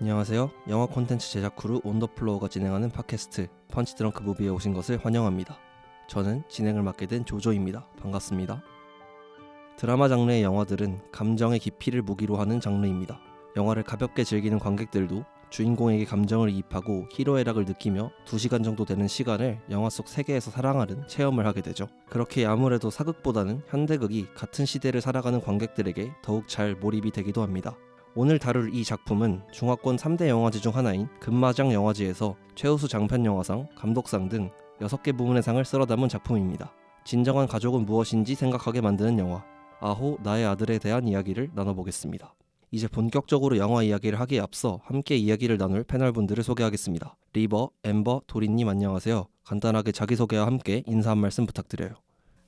안녕하세요. 영화 콘텐츠 제작 크루 온더플로어가 진행하는 팟캐스트 펀치 드렁크 무비에 오신 것을 환영합니다. 저는 진행을 맡게 된 조조입니다. 반갑습니다. 드라마 장르의 영화들은 감정의 깊이를 무기로 하는 장르입니다. 영화를 가볍게 즐기는 관객들도 주인공에게 감정을 이입하고 희로애락을 느끼며 2시간 정도 되는 시간을 영화 속 세계에서 사랑하는 체험을 하게 되죠. 그렇게 아무래도 사극보다는 현대극이 같은 시대를 살아가는 관객들에게 더욱 잘 몰입이 되기도 합니다. 오늘 다룰 이 작품은 중화권 3대 영화제 중 하나인 금마장 영화제에서 최우수 장편영화상, 감독상 등 6개 부문의 상을 쓸어 담은 작품입니다. 진정한 가족은 무엇인지 생각하게 만드는 영화 아호 나의 아들에 대한 이야기를 나눠보겠습니다. 이제 본격적으로 영화 이야기를 하기에 앞서 함께 이야기를 나눌 패널분들을 소개하겠습니다. 리버, 엠버, 도리님 안녕하세요. 간단하게 자기소개와 함께 인사 한 말씀 부탁드려요.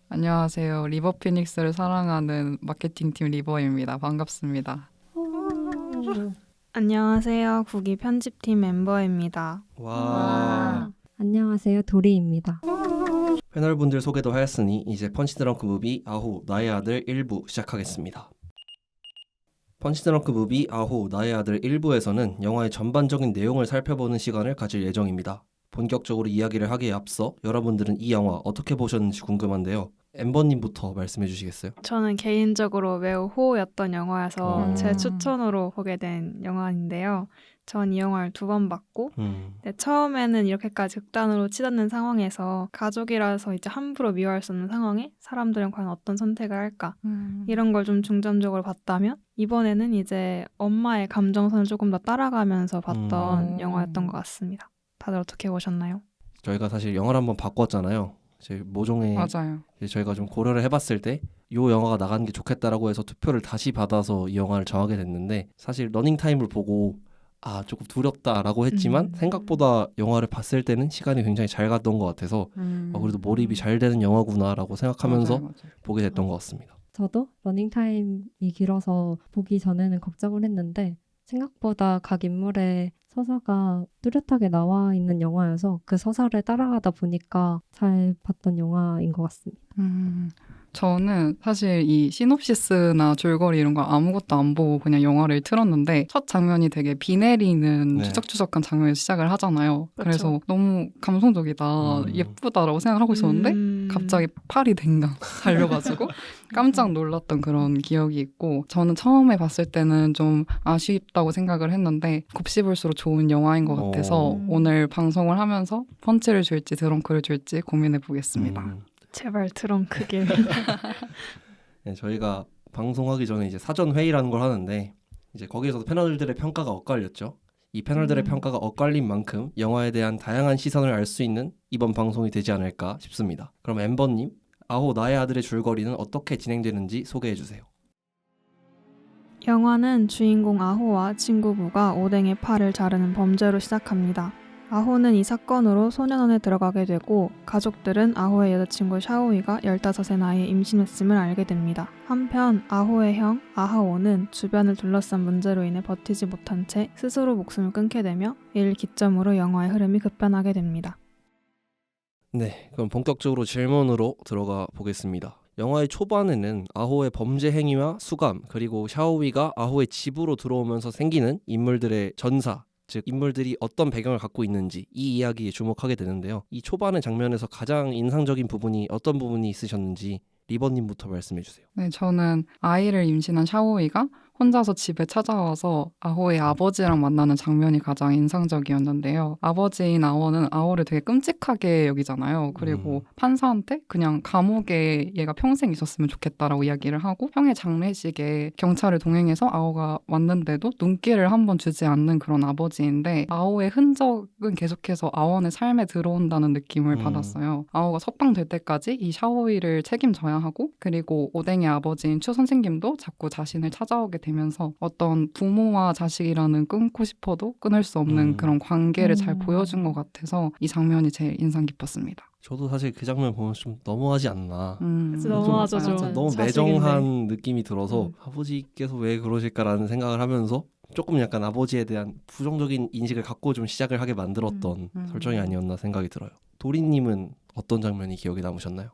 안녕하세요. 리버 피닉스를 사랑하는 마케팅팀 리버입니다. 반갑습니다. 안녕하세요. 국기 편집팀 멤버입니다. 와. 안녕하세요. 도리입니다. 패널분들 소개도 하였으니 이제 펀치 드렁크 무비 아호 나의 아들 1부 시작하겠습니다. 펀치 드렁크 무비 아호 나의 아들 1부에서는 영화의 전반적인 내용을 살펴보는 시간을 가질 예정입니다. 본격적으로 이야기를 하기에 앞서 여러분들은 이 영화 어떻게 보셨는지 궁금한데요. 엠버님부터 말씀해 주시겠어요? 저는 개인적으로 매우 호였던 영화여서 제 추천으로 보게 된 영화인데요. 전 이 영화를 2번 봤고 처음에는 이렇게까지 극단으로 치닫는 상황에서 가족이라서 이제 함부로 미워할 수 없는 상황에 사람들은 과연 어떤 선택을 할까 이런 걸 좀 중점적으로 봤다면 이번에는 이제 엄마의 감정선을 조금 더 따라가면서 봤던 영화였던 것 같습니다. 다들 어떻게 보셨나요? 저희가 사실 영화를 한번 바꿨잖아요. 제 모종의 맞아요. 저희가 좀 고려를 해봤을 때 이 영화가 나가는 게 좋겠다라고 해서 투표를 다시 받아서 이 영화를 정하게 됐는데 사실 러닝타임을 보고 조금 두렵다라고 했지만 생각보다 영화를 봤을 때는 시간이 굉장히 잘 갔던 것 같아서 그래도 몰입이 잘 되는 영화구나라고 생각하면서 맞아요. 보게 됐던 것 같습니다. 저도 러닝타임이 길어서 보기 전에는 걱정을 했는데 생각보다 각 인물의 서사가 뚜렷하게 나와 있는 영화여서 그 서사를 따라가다 보니까 잘 봤던 영화인 것 같습니다. 저는 사실 이 시놉시스나 줄거리 이런 거 아무것도 안 보고 그냥 영화를 틀었는데 첫 장면이 되게 비 내리는 추적추적한 장면에서 시작을 하잖아요. 그래서 너무 감성적이다, 예쁘다라고 생각하고 있었는데 갑자기 팔이 댕강 달려가지고 깜짝 놀랐던 그런 기억이 있고 저는 처음에 봤을 때는 좀 아쉽다고 생각을 했는데 곱씹을수록 좋은 영화인 것 같아서 오늘 방송을 하면서 펀치를 줄지 드렁크를 줄지 고민해 보겠습니다. 제발 트렁크길. 네, 저희가 방송하기 전에 이제 사전 회의라는 걸 하는데 이제 거기에서도 패널들의 평가가 엇갈렸죠. 이 패널들의 평가가 엇갈린 만큼 영화에 대한 다양한 시선을 알 수 있는 이번 방송이 되지 않을까 싶습니다. 그럼 엠버님, 아호 나의 아들의 줄거리는 어떻게 진행되는지 소개해 주세요. 영화는 주인공 아호와 친구부가 오뎅의 팔을 자르는 범죄로 시작합니다. 아호는 이 사건으로 소년원에 들어가게 되고 가족들은 아호의 여자친구 샤오이가 15세 나이에 임신했음을 알게 됩니다. 한편 아호의 형 아하오는 주변을 둘러싼 문제로 인해 버티지 못한 채 스스로 목숨을 끊게 되며 이를 기점으로 영화의 흐름이 급변하게 됩니다. 네, 그럼 본격적으로 질문으로 들어가 보겠습니다. 영화의 초반에는 아호의 범죄 행위와 수감 그리고 샤오이가 아호의 집으로 들어오면서 생기는 인물들의 전사 즉 인물들이 어떤 배경을 갖고 있는지 이 이야기에 주목하게 되는데요. 이 초반의 장면에서 가장 인상적인 부분이 어떤 부분이 있으셨는지 리버님부터 말씀해 주세요. 네, 저는 아이를 임신한 샤오이가 혼자서 집에 찾아와서 아호의 아버지랑 만나는 장면이 가장 인상적이었는데요. 아버지인 아호는 아호를 되게 끔찍하게 여기잖아요. 그리고 판사한테 그냥 감옥에 얘가 평생 있었으면 좋겠다라고 이야기를 하고 형의 장례식에 경찰을 동행해서 아호가 왔는데도 눈길을 한번 주지 않는 그런 아버지인데 아호의 흔적은 계속해서 아원의 삶에 들어온다는 느낌을 받았어요. 아호가 석방될 때까지 이 샤오이를 책임져야 하고 그리고 오뎅의 아버지인 추 선생님도 자꾸 자신을 찾아오게 되면서 어떤 부모와 자식이라는 끊고 싶어도 끊을 수 없는 그런 관계를 잘 보여준 것 같아서 이 장면이 제일 인상 깊었습니다. 저도 사실 그 장면 보면 좀 너무하지 않나. 너무하죠. 너무 매정한 느낌이 들어서 아버지께서 왜 그러실까라는 생각을 하면서 조금 약간 아버지에 대한 부정적인 인식을 갖고 좀 시작을 하게 만들었던 설정이 아니었나 생각이 들어요. 도리님은 어떤 장면이 기억에 남으셨나요?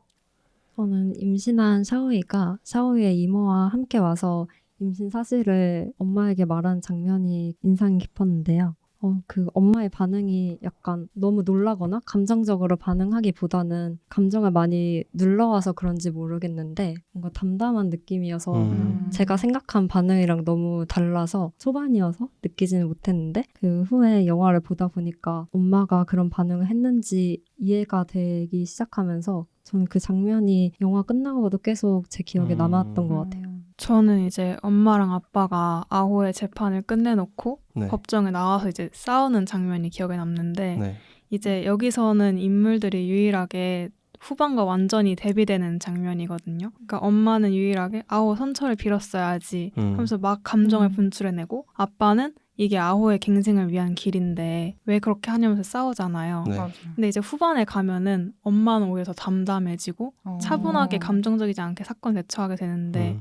저는 임신한 샤오이가 샤오이의 이모와 함께 와서 임신 사실을 엄마에게 말한 장면이 인상 깊었는데요. 그 엄마의 반응이 약간 너무 놀라거나 감정적으로 반응하기보다는 감정을 많이 눌러와서 그런지 모르겠는데 뭔가 담담한 느낌이어서 제가 생각한 반응이랑 너무 달라서 초반이어서 느끼지는 못했는데 그 후에 영화를 보다 보니까 엄마가 그런 반응을 했는지 이해가 되기 시작하면서 저는 그 장면이 영화 끝나고도 계속 제 기억에 남았던 것 같아요. 저는 이제 엄마랑 아빠가 아호의 재판을 끝내놓고 네. 법정에 나와서 이제 싸우는 장면이 기억에 남는데 네. 이제 여기서는 인물들이 유일하게 후반과 완전히 대비되는 장면이거든요. 그러니까 엄마는 유일하게 아호 선처를 빌었어야지 하면서 막 감정을 분출해내고 아빠는 이게 아호의 갱생을 위한 길인데 왜 그렇게 하냐면서 싸우잖아요. 네. 맞아요. 근데 이제 후반에 가면은 엄마는 오히려 더 담담해지고 차분하게 감정적이지 않게 사건 대처하게 되는데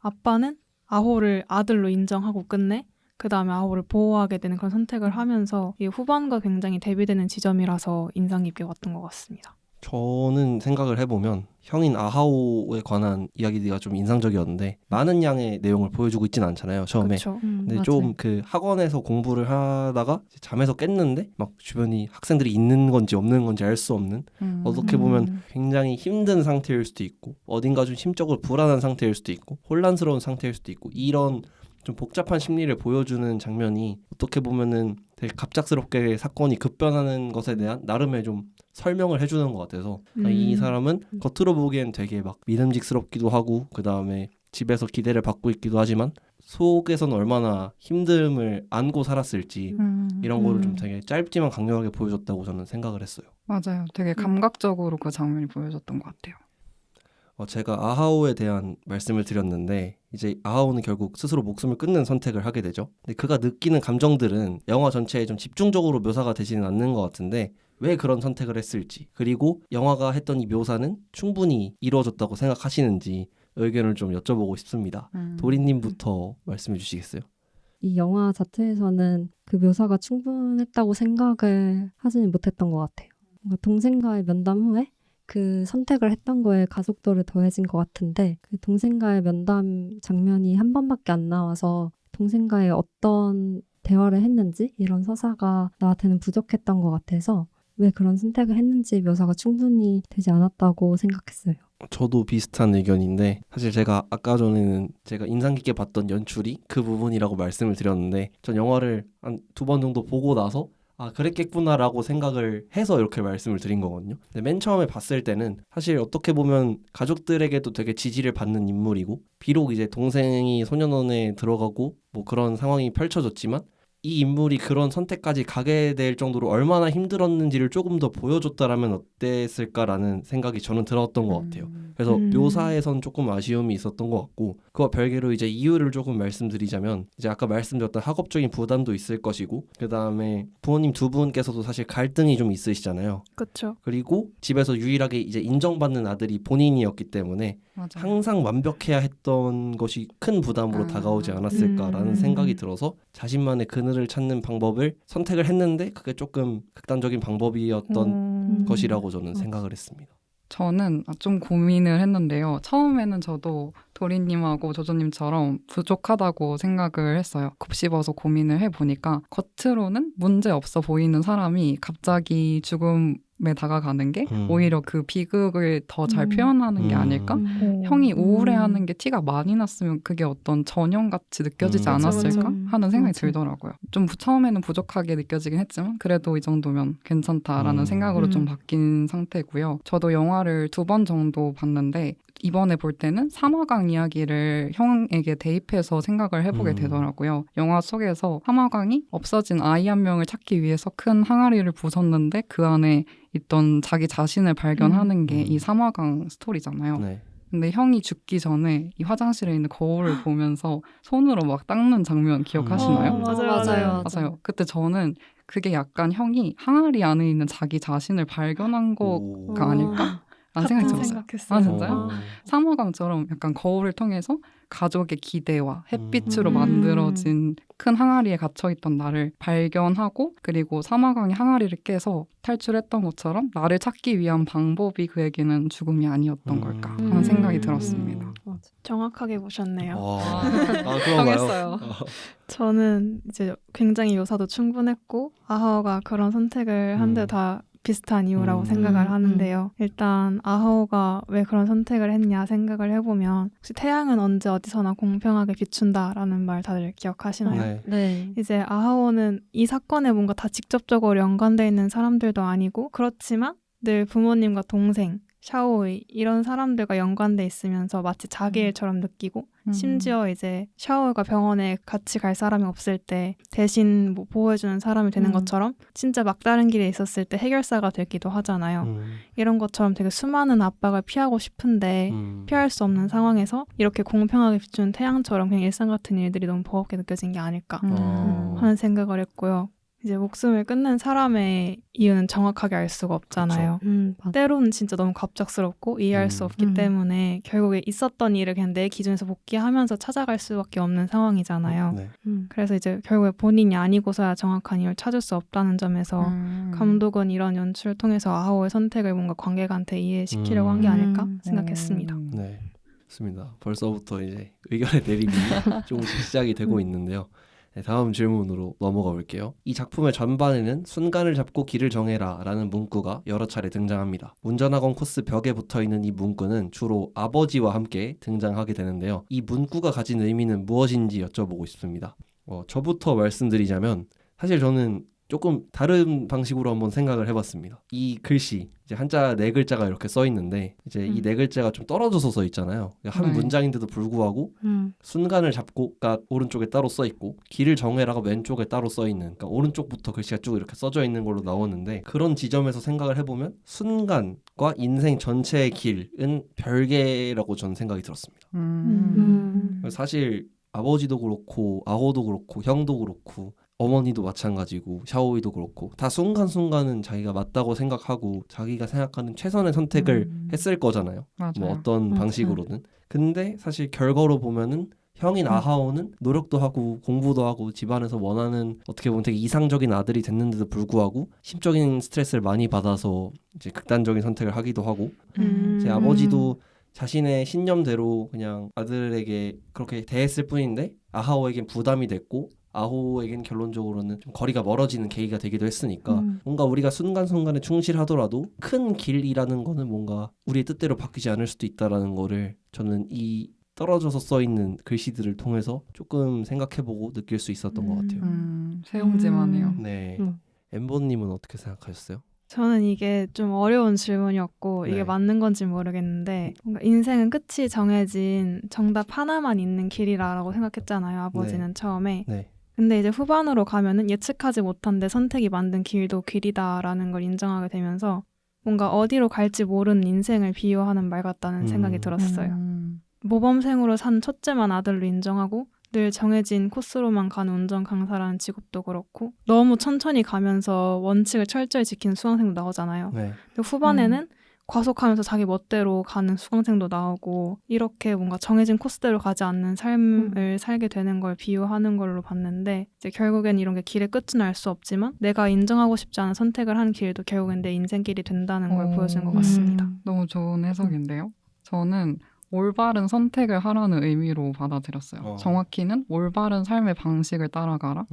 아빠는 아호를 아들로 인정하고 끝내 그 다음에 아호를 보호하게 되는 그런 선택을 하면서 이 후반과 굉장히 대비되는 지점이라서 인상 깊게 봤던 것 같습니다. 저는 생각을 해보면 형인 아하오에 관한 이야기가 좀 인상적이었는데 많은 양의 내용을 보여주고 있진 않잖아요, 처음에. 그렇죠. 근데 맞아요. 좀 그 학원에서 공부를 하다가 잠에서 깼는데 막 주변이 학생들이 있는 건지 없는 건지 알 수 없는 어떻게 보면 굉장히 힘든 상태일 수도 있고 어딘가 좀 심적으로 불안한 상태일 수도 있고 혼란스러운 상태일 수도 있고 이런 좀 복잡한 심리를 보여주는 장면이 어떻게 보면은 되게 갑작스럽게 사건이 급변하는 것에 대한 나름의 좀 설명을 해주는 것 같아서 이 사람은 겉으로 보기엔 되게 막 믿음직스럽기도 하고 그 다음에 집에서 기대를 받고 있기도 하지만 속에서는 얼마나 힘듦을 안고 살았을지 이런 거를 좀 되게 짧지만 강렬하게 보여줬다고 저는 생각을 했어요. 맞아요. 되게 감각적으로 그 장면이 보여졌던 것 같아요. 제가 아하오에 대한 말씀을 드렸는데 이제 아하오는 결국 스스로 목숨을 끊는 선택을 하게 되죠. 근데 그가 느끼는 감정들은 영화 전체에 좀 집중적으로 묘사가 되지는 않는 것 같은데 왜 그런 선택을 했을지 그리고 영화가 했던 이 묘사는 충분히 이루어졌다고 생각하시는지 의견을 좀 여쭤보고 싶습니다. 도리님부터 말씀해 주시겠어요? 이 영화 자체에서는 그 묘사가 충분했다고 생각을 하지는 못했던 것 같아요. 뭔가 동생과의 면담 후에 그 선택을 했던 거에 가속도를 더해진 것 같은데 그 동생과의 면담 장면이 한 번밖에 안 나와서 동생과의 어떤 대화를 했는지 이런 서사가 나한테는 부족했던 것 같아서 왜 그런 선택을 했는지 묘사가 충분히 되지 않았다고 생각했어요. 저도 비슷한 의견인데 사실 제가 아까 전에는 제가 인상 깊게 봤던 연출이 그 부분이라고 말씀을 드렸는데 전 영화를 한 2번 정도 보고 나서 그랬겠구나라고 생각을 해서 이렇게 말씀을 드린 거거든요. 근데 맨 처음에 봤을 때는 사실 어떻게 보면 가족들에게도 되게 지지를 받는 인물이고 비록 이제 동생이 소년원에 들어가고 뭐 그런 상황이 펼쳐졌지만 이 인물이 그런 선택까지 가게 될 정도로 얼마나 힘들었는지를 조금 더 보여줬다라면 어땠을까라는 생각이 저는 들었던 것 같아요. 그래서 묘사에선 조금 아쉬움이 있었던 것 같고 그와 별개로 이제 이유를 조금 말씀드리자면 이제 아까 말씀드렸던 학업적인 부담도 있을 것이고 그 다음에 부모님 두 분께서도 사실 갈등이 좀 있으시잖아요. 그렇죠. 그리고 집에서 유일하게 이제 인정받는 아들이 본인이었기 때문에 맞아요. 항상 완벽해야 했던 것이 큰 부담으로 다가오지 않았을까라는 생각이 들어서 자신만의 그늘을 찾는 방법을 선택을 했는데 그게 조금 극단적인 방법이었던 것이라고 저는 생각을 했습니다. 저는 좀 고민을 했는데요. 처음에는 저도 도리님하고 조조님처럼 부족하다고 생각을 했어요. 곱씹어서 고민을 해보니까 겉으로는 문제 없어 보이는 사람이 갑자기 죽음에 다가가는 게 오히려 그 비극을 더 잘 표현하는 게 아닐까? 형이 우울해하는 게 티가 많이 났으면 그게 어떤 전형같이 느껴지지 않았을까? 하는 생각이 들더라고요. 좀 처음에는 부족하게 느껴지긴 했지만 그래도 이 정도면 괜찮다라는 생각으로 좀 바뀐 상태고요. 저도 영화를 2번 정도 봤는데 이번에 볼 때는 사마강 이야기를 형에게 대입해서 생각을 해보게 되더라고요. 영화 속에서 사마강이 없어진 아이 한 명을 찾기 위해서 큰 항아리를 부쉈는데 그 안에 있던 자기 자신을 발견하는 게 이 사마강 스토리잖아요. 네. 근데 형이 죽기 전에 이 화장실에 있는 거울을 보면서 손으로 막 닦는 장면 기억하시나요? 맞아요. 그때 저는 그게 약간 형이 항아리 안에 있는 자기 자신을 발견한 거가 아닐까? 라는 생각이 들었어요. 생각했어요. 진짜요? 사마강처럼 약간 거울을 통해서 가족의 기대와 햇빛으로 만들어진 큰 항아리에 갇혀있던 나를 발견하고 그리고 사마강이 항아리를 깨서 탈출했던 것처럼 나를 찾기 위한 방법이 그에게는 죽음이 아니었던 걸까 하는 생각이 들었습니다. 맞아요. 정확하게 보셨네요. 그런가요? 당했어요. 저는 이제 굉장히 묘사도 충분했고 아하오가 그런 선택을 한 데 다 비슷한 이유라고 생각을 하는데요. 일단 아하오가 왜 그런 선택을 했냐 생각을 해보면 혹시 태양은 언제 어디서나 공평하게 비춘다라는 말 다들 기억하시나요? 네. 네. 이제 아하오는 이 사건에 뭔가 다 직접적으로 연관돼 있는 사람들도 아니고 그렇지만 늘 부모님과 동생, 샤오의 이런 사람들과 연관돼 있으면서 마치 자기 일처럼 느끼고 심지어 이제 샤오가 병원에 같이 갈 사람이 없을 때 대신 뭐 보호해주는 사람이 되는 것처럼 진짜 막다른 길에 있었을 때 해결사가 되기도 하잖아요. 이런 것처럼 되게 수많은 압박을 피하고 싶은데 피할 수 없는 상황에서 이렇게 공평하게 비추는 태양처럼 그냥 일상 같은 일들이 너무 버겁게 느껴진 게 아닐까 하는 생각을 했고요. 이제 목숨을 끊는 사람의 이유는 정확하게 알 수가 없잖아요. 때로는 진짜 너무 갑작스럽고 이해할 수 없기 때문에 결국에 있었던 일을 그냥 내 기준에서 복귀하면서 찾아갈 수밖에 없는 상황이잖아요. 네. 그래서 이제 결국에 본인이 아니고서야 정확한 이유를 찾을 수 없다는 점에서 감독은 이런 연출을 통해서 아하오의 선택을 뭔가 관객한테 이해시키려고 한 게 아닐까 생각했습니다. 네, 좋습니다. 벌써부터 이제 의견의 대립이 조금씩 시작이 되고 있는데요. 네, 다음 질문으로 넘어가 볼게요. 이 작품의 전반에는 순간을 잡고 길을 정해라 라는 문구가 여러 차례 등장합니다. 운전학원 코스 벽에 붙어있는 이 문구는 주로 아버지와 함께 등장하게 되는데요. 이 문구가 가진 의미는 무엇인지 여쭤보고 싶습니다. 저부터 말씀드리자면 사실 저는 조금 다른 방식으로 한번 생각을 해봤습니다. 이 글씨, 이제 한자 4글자가 이렇게 써 있는데 이제 이 4글자가 좀 떨어져서 써 있잖아요. 한 문장인데도 불구하고 순간을 잡고가 오른쪽에 따로 써 있고 길을 정해라가 왼쪽에 따로 써 있는, 그러니까 오른쪽부터 글씨가 쭉 이렇게 써져 있는 걸로 나오는데 그런 지점에서 생각을 해보면 순간과 인생 전체의 길은 별개라고 저는 생각이 들었습니다. 사실 아버지도 그렇고 아호도 그렇고 형도 그렇고 어머니도 마찬가지고 샤오이도 그렇고 다 순간순간은 자기가 맞다고 생각하고 자기가 생각하는 최선의 선택을 했을 거잖아요. 맞아요. 뭐 어떤 방식으로든. 근데 사실 결과로 보면은 형인 아하오는 노력도 하고 공부도 하고 집안에서 원하는 어떻게 보면 되게 이상적인 아들이 됐는데도 불구하고 심적인 스트레스를 많이 받아서 이제 극단적인 선택을 하기도 하고 제 아버지도 자신의 신념대로 그냥 아들에게 그렇게 대했을 뿐인데 아하오에겐 부담이 됐고 아호에겐 결론적으로는 좀 거리가 멀어지는 계기가 되기도 했으니까 뭔가 우리가 순간순간에 충실하더라도 큰 길이라는 거는 뭔가 우리의 뜻대로 바뀌지 않을 수도 있다라는 거를 저는 이 떨어져서 써있는 글씨들을 통해서 조금 생각해보고 느낄 수 있었던 것 같아요. 세움지만해요. 네, 엠버님은 어떻게 생각하셨어요? 저는 이게 좀 어려운 질문이었고 이게 네. 맞는 건지 모르겠는데 뭔가 인생은 끝이 정해진 정답 하나만 있는 길이라고 생각했잖아요. 아버지는 처음에. 네. 근데 이제 후반으로 가면은 예측하지 못한 내 선택이 만든 길도 길이다라는 걸 인정하게 되면서 뭔가 어디로 갈지 모르는 인생을 비유하는 말 같다는 생각이 들었어요. 모범생으로 산 첫째만 아들로 인정하고 늘 정해진 코스로만 가는 운전 강사라는 직업도 그렇고 너무 천천히 가면서 원칙을 철저히 지키는 수강생도 나오잖아요. 네. 근데 후반에는 과속하면서 자기 멋대로 가는 수강생도 나오고 이렇게 뭔가 정해진 코스대로 가지 않는 삶을 살게 되는 걸 비유하는 걸로 봤는데 이제 결국엔 이런 게 길의 끝은 알 수 없지만 내가 인정하고 싶지 않은 선택을 한 길도 결국엔 내 인생길이 된다는 걸 보여주는 것 같습니다. 너무 좋은 해석인데요. 저는 올바른 선택을 하라는 의미로 받아들였어요. 정확히는 올바른 삶의 방식을 따라가라.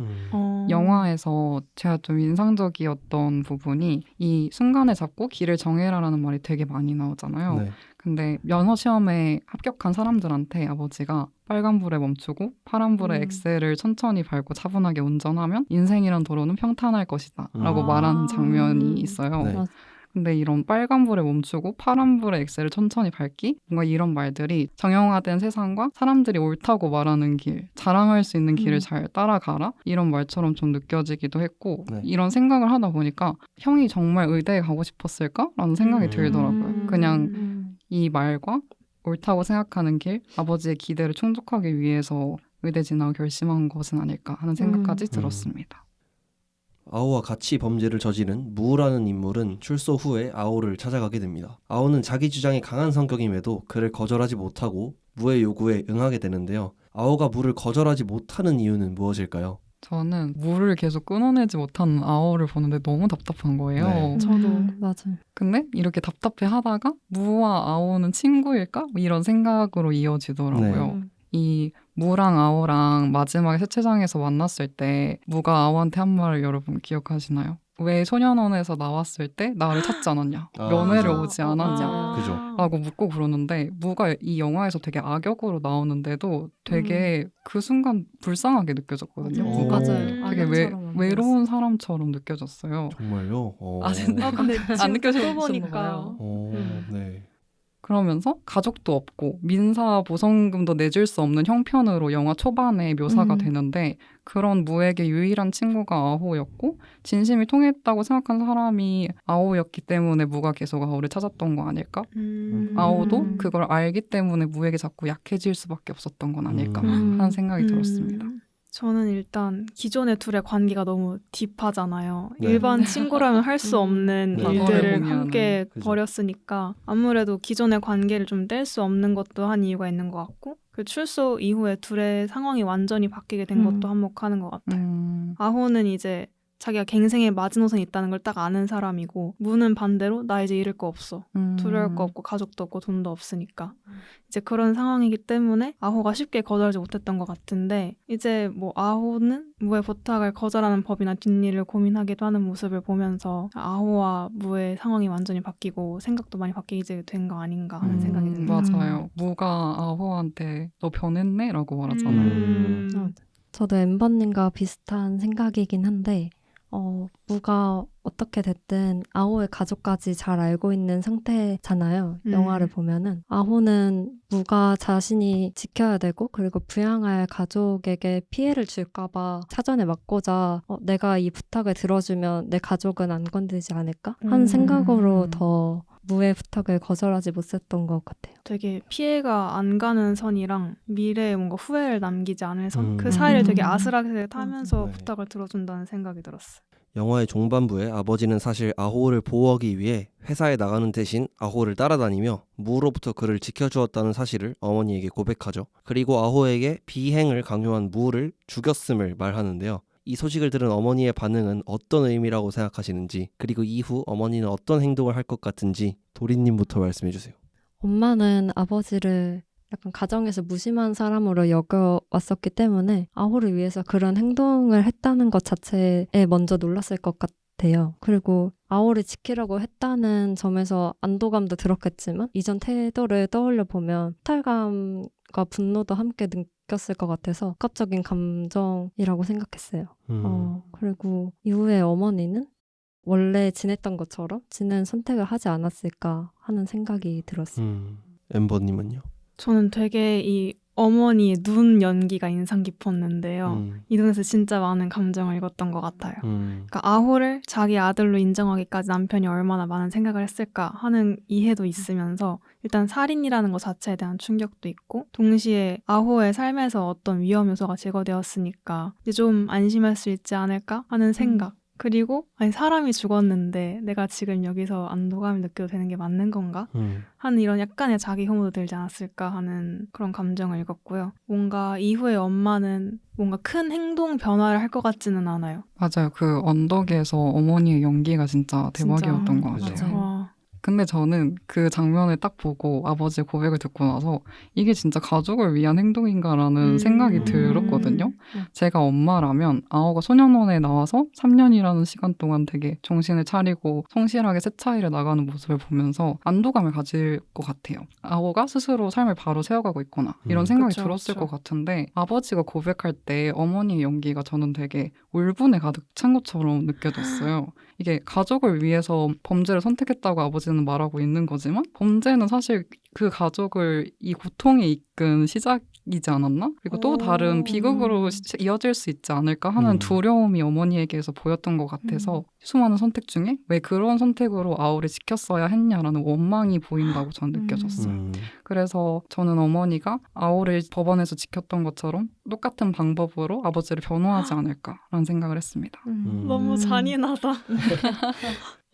영화에서 제가 좀 인상적이었던 부분이 이 순간을 잡고 길을 정해라라는 말이 되게 많이 나오잖아요. 네. 근데 면허 시험에 합격한 사람들한테 아버지가 빨간불에 멈추고 파란불에 엑셀을 천천히 밟고 차분하게 운전하면 인생이란 도로는 평탄할 것이다 라고 말하는 장면이 있어요. 네. 근데 이런 빨간불에 멈추고 파란불에 엑셀을 천천히 밟기? 뭔가 이런 말들이 정형화된 세상과 사람들이 옳다고 말하는 길, 자랑할 수 있는 길을 잘 따라가라? 이런 말처럼 좀 느껴지기도 했고 이런 생각을 하다 보니까 형이 정말 의대에 가고 싶었을까? 라는 생각이 들더라고요. 그냥 이 말과 옳다고 생각하는 길, 아버지의 기대를 충족하기 위해서 의대 진학을 결심한 것은 아닐까 하는 생각까지 들었습니다. 아오와 같이 범죄를 저지른 무라는 인물은 출소 후에 아오를 찾아가게 됩니다. 아오는 자기 주장이 강한 성격임에도 그를 거절하지 못하고 무의 요구에 응하게 되는데요. 아오가 무를 거절하지 못하는 이유는 무엇일까요? 저는 물을 계속 끊어내지 못하는 아오를 보는데 너무 답답한 거예요. 네. 저도. 맞아요. 근데 이렇게 답답해 하다가 무와 아오는 친구일까? 뭐 이런 생각으로 이어지더라고요. 네. 이 무랑 아오랑 마지막에 세차장에서 만났을 때 무가 아오한테 한 말을 여러분 기억하시나요? 왜 소년원에서 나왔을 때 나를 찾지 않았냐? 아, 면회를 맞아. 오지 않았냐? 아. 그죠. 라고 묻고 그러는데 무가 이 영화에서 되게 악역으로 나오는데도 되게 그 순간 불쌍하게 느껴졌거든요. 오. 무가 맞아요. 되게 악역처럼 안 외로운 사람처럼 느껴졌어요. 정말요? 아, 진짜? 근데 안 지금 느껴지셨나 듣고 보니까 봐요. 네. 그러면서 가족도 없고 민사 보상금도 내줄 수 없는 형편으로 영화 초반에 묘사가 되는데 그런 무에게 유일한 친구가 아호였고 진심이 통했다고 생각한 사람이 아호였기 때문에 무가 계속 아호를 찾았던 거 아닐까? 아호도 그걸 알기 때문에 무에게 자꾸 약해질 수밖에 없었던 건 아닐까 하는 생각이 들었습니다. 저는 일단 기존의 둘의 관계가 너무 딥하잖아요. 네. 일반 친구라면 할 수 없는 네. 일들을 공유하는. 함께 그죠. 벌였으니까 아무래도 기존의 관계를 좀 뗄 수 없는 것도 한 이유가 있는 것 같고 그 출소 이후에 둘의 상황이 완전히 바뀌게 된 것도 한몫하는 것 같아요. 아호는 이제 자기가 갱생의 마지노선이 있다는 걸 딱 아는 사람이고 무는 반대로 나 이제 잃을 거 없어. 두려울 거 없고 가족도 없고 돈도 없으니까 이제 그런 상황이기 때문에 아호가 쉽게 거절하지 못했던 것 같은데 이제 뭐 아호는 무의 부탁을 거절하는 법이나 뒷일을 고민하기도 하는 모습을 보면서 아호와 무의 상황이 완전히 바뀌고 생각도 많이 바뀌게 된 거 아닌가 하는 생각이 듭니다. 맞아요. 무가 아호한테 너 변했네? 라고 말하잖아요. 저도 엠버님과 비슷한 생각이긴 한데 무가 어떻게 됐든 아호의 가족까지 잘 알고 있는 상태잖아요. 영화를 보면은 아호는 무가 자신이 지켜야 되고 그리고 부양할 가족에게 피해를 줄까봐 사전에 막고자 내가 이 부탁을 들어주면 내 가족은 안 건들지 않을까? 하는 생각으로 더 무의 부탁을 거절하지 못했던 것 같아요. 되게 피해가 안 가는 선이랑 미래에 뭔가 후회를 남기지 않을 선? 그 사이를 되게 아슬아슬하게 타면서 네. 부탁을 들어준다는 생각이 들었어요. 영화의 종반부에 아버지는 사실 아호를 보호하기 위해 회사에 나가는 대신 아호를 따라다니며 무로부터 그를 지켜주었다는 사실을 어머니에게 고백하죠. 그리고 아호에게 비행을 강요한 무를 죽였음을 말하는데요. 이 소식을 들은 어머니의 반응은 어떤 의미라고 생각하시는지, 그리고 이후 어머니는 어떤 행동을 할 것 같은지 도리님부터 말씀해주세요. 엄마는 아버지를 약간 가정에서 무심한 사람으로 여겨왔었기 때문에 아호를 위해서 그런 행동을 했다는 것 자체에 먼저 놀랐을 것 같아요. 그리고 아호를 지키려고 했다는 점에서 안도감도 들었겠지만 이전 태도를 떠올려 보면 허탈감과 분노도 함께 느꼈을 것 같아서 복합적인 감정이라고 생각했어요. 그리고 이후에 어머니는 원래 지냈던 것처럼 지낸 선택을 하지 않았을까 하는 생각이 들었어요. 엠버님은요? 저는 되게 이 어머니의 눈 연기가 인상 깊었는데요. 이 눈에서 진짜 많은 감정을 읽었던 것 같아요. 그러니까 아호를 자기 아들로 인정하기까지 남편이 얼마나 많은 생각을 했을까 하는 이해도 있으면서 일단 살인이라는 것 자체에 대한 충격도 있고 동시에 아호의 삶에서 어떤 위험 요소가 제거되었으니까 이제 좀 안심할 수 있지 않을까 하는 생각. 그리고 아니 사람이 죽었는데 내가 지금 여기서 안도감을 느껴도 되는 게 맞는 건가? 하는 이런 약간의 자기 혐오도 들지 않았을까 하는 그런 감정을 읽었고요. 뭔가 이후에 엄마는 뭔가 큰 행동 변화를 할 것 같지는 않아요. 맞아요. 그 언덕에서 어머니의 연기가 진짜 대박이었던 것 같아요. 맞아요. 와. 근데 저는 그 장면을 딱 보고 아버지의 고백을 듣고 나서 이게 진짜 가족을 위한 행동인가라는 생각이 들었거든요. 제가 엄마라면 아오가 소년원에 나와서 3년이라는 시간 동안 되게 정신을 차리고 성실하게 세차일에 나가는 모습을 보면서 안도감을 가질 것 같아요. 아오가 스스로 삶을 바로 세워가고 있구나 이런 생각이 그쵸, 들었을 그쵸. 것 같은데 아버지가 고백할 때 어머니의 연기가 저는 되게 울분에 가득 찬 것처럼 느껴졌어요. 이게 가족을 위해서 범죄를 선택했다고 아버지는 말하고 있는 거지만 범죄는 사실 그 가족을 이 고통에 이끈 시작이지 않았나? 그리고 또 다른 비극으로 이어질 수 있지 않을까 하는 두려움이 어머니에게서 보였던 것 같아서 수많은 선택 중에 왜 그런 선택으로 아오를 지켰어야 했냐라는 원망이 보인다고 저는 느껴졌어요. 그래서 저는 어머니가 아오를 법원에서 지켰던 것처럼 똑같은 방법으로 아버지를 변호하지 않을까라는 생각을 했습니다. 너무 잔인하다.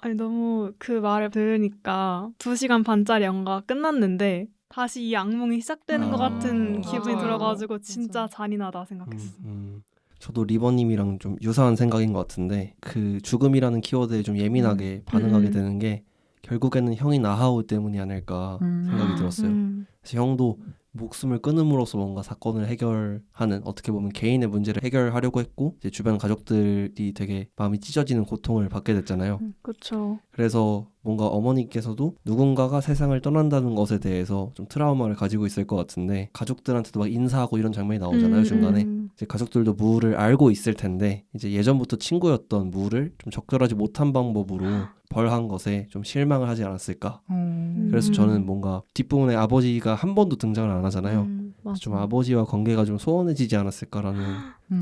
아니 너무 그 말을 들으니까 2시간 반짜리 영화가 끝났는데 다시 이 악몽이 시작되는 것 같은 기분이 맞아요. 들어가지고 진짜 잔인하다 생각했어요. 저도 리버님이랑 좀 유사한 생각인 것 같은데 그 죽음이라는 키워드에 좀 예민하게 반응하게 되는 게 결국에는 형인 아하오 때문이 아닐까 생각이 들었어요. 그래서 형도 목숨을 끊음으로써 뭔가 사건을 해결하는, 어떻게 보면 개인의 문제를 해결하려고 했고 이제 주변 가족들이 되게 마음이 찢어지는 고통을 받게 됐잖아요. 그렇죠. 그래서 뭔가 어머니께서도 누군가가 세상을 떠난다는 것에 대해서 좀 트라우마를 가지고 있을 것 같은데 가족들한테도 막 인사하고 이런 장면이 나오잖아요. 중간에 이제 가족들도 무를 알고 있을 텐데 이제 예전부터 친구였던 무를 좀 적절하지 못한 방법으로 벌한 것에 좀 실망을 하지 않았을까. 그래서 저는 뭔가 뒷부분에 아버지가 한 번도 등장을 안 하잖아요. 그래서 좀 아버지와 관계가 좀 소원해지지 않았을까라는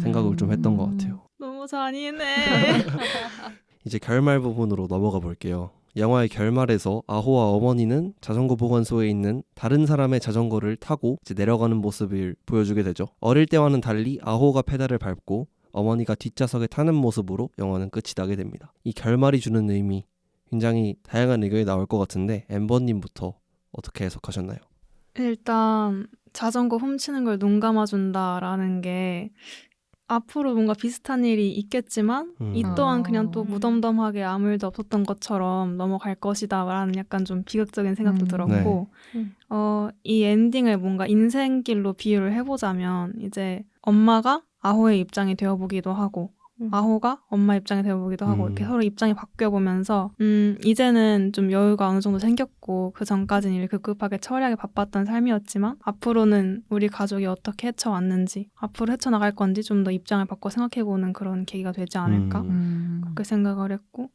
생각을 좀 했던 것 같아요. 너무 잔인해. 이제 결말 부분으로 넘어가 볼게요. 영화의 결말에서 아호와 어머니는 자전거 보관소에 있는 다른 사람의 자전거를 타고 이제 내려가는 모습을 보여주게 되죠. 어릴 때와는 달리 아호가 페달을 밟고 어머니가 뒷좌석에 타는 모습으로 영화는 끝이 나게 됩니다. 이 결말이 주는 의미, 굉장히 다양한 의견이 나올 것 같은데 엠버님부터 어떻게 해석하셨나요? 일단 자전거 훔치는 걸 눈 감아준다라는 게 앞으로 뭔가 비슷한 일이 있겠지만 이 또한 그냥 또 무덤덤하게 아무 일도 없었던 것처럼 넘어갈 것이다 라는 약간 좀 비극적인 생각도 들었고 이 엔딩을 뭔가 인생길로 비유를 해보자면 이제 엄마가 아호의 입장이 되어보기도 하고 아호가 엄마 입장이 되어보기도 하고 이렇게 서로 입장이 바뀌어보면서 이제는 좀 여유가 어느 정도 생겼고 그 전까지는 일 급급하게 처리하게 바빴던 삶이었지만 앞으로는 우리 가족이 어떻게 헤쳐왔는지 앞으로 헤쳐나갈 건지 좀 더 입장을 바꿔 생각해보는 그런 계기가 되지 않을까 그렇게 생각을 했고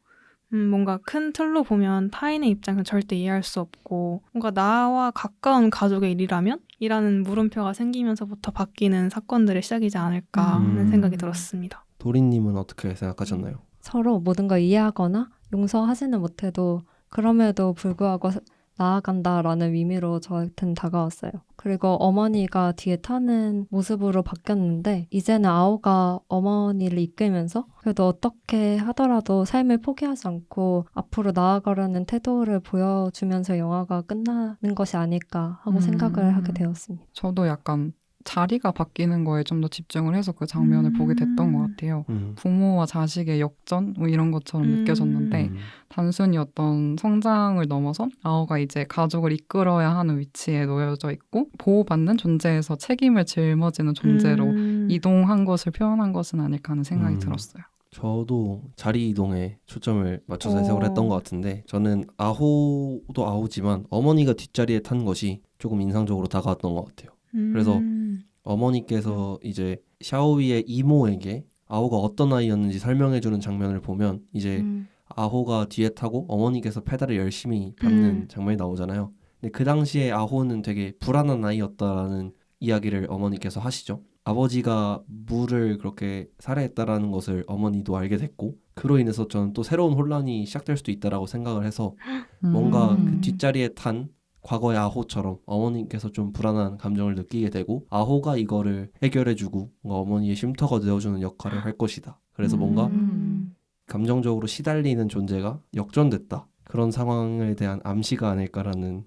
뭔가 큰 틀로 보면 타인의 입장에서 절대 이해할 수 없고 뭔가 나와 가까운 가족의 일이라면? 이라는 물음표가 생기면서부터 바뀌는 사건들의 시작이지 않을까 하는 생각이 들었습니다. 도리님은 어떻게 생각하셨나요? 서로 모든 걸 이해하거나 용서하지는 못해도 그럼에도 불구하고 나아간다라는 의미로 저한테는 다가왔어요. 그리고 어머니가 뒤에 타는 모습으로 바뀌었는데 이제는 아오가 어머니를 이끌면서 그래도 어떻게 하더라도 삶을 포기하지 않고 앞으로 나아가려는 태도를 보여주면서 영화가 끝나는 것이 아닐까 하고 생각을 하게 되었습니다. 저도 약간 자리가 바뀌는 거에 좀 더 집중을 해서 그 장면을 보게 됐던 것 같아요. 부모와 자식의 역전 뭐 이런 것처럼 느껴졌는데 단순히 어떤 성장을 넘어서 아오가 이제 가족을 이끌어야 하는 위치에 놓여져 있고 보호받는 존재에서 책임을 짊어지는 존재로 이동한 것을 표현한 것은 아닐까 하는 생각이 들었어요. 저도 자리 이동에 초점을 맞춰서 해석을 했던 것 같은데 저는 아호도 아호지만 어머니가 뒷자리에 탄 것이 조금 인상적으로 다가왔던 것 같아요. 그래서 어머니께서 이제 샤오위의 이모에게 아호가 어떤 아이였는지 설명해주는 장면을 보면 이제 아호가 뒤에 타고 어머니께서 페달을 열심히 밟는 장면이 나오잖아요. 근데 그 당시에 아호는 되게 불안한 아이였다라는 이야기를 어머니께서 하시죠. 아버지가 무를 그렇게 살해했다라는 것을 어머니도 알게 됐고 그로 인해서 저는 또 새로운 혼란이 시작될 수도 있다라고 생각을 해서 뭔가 그 뒷자리에 탄 과거의 아호처럼 어머님께서 좀 불안한 감정을 느끼게 되고 아호가 이거를 해결해주고 뭔가 어머니의 쉼터가 되어주는 역할을 할 것이다. 그래서 뭔가 감정적으로 시달리는 존재가 역전됐다. 그런 상황에 대한 암시가 아닐까라는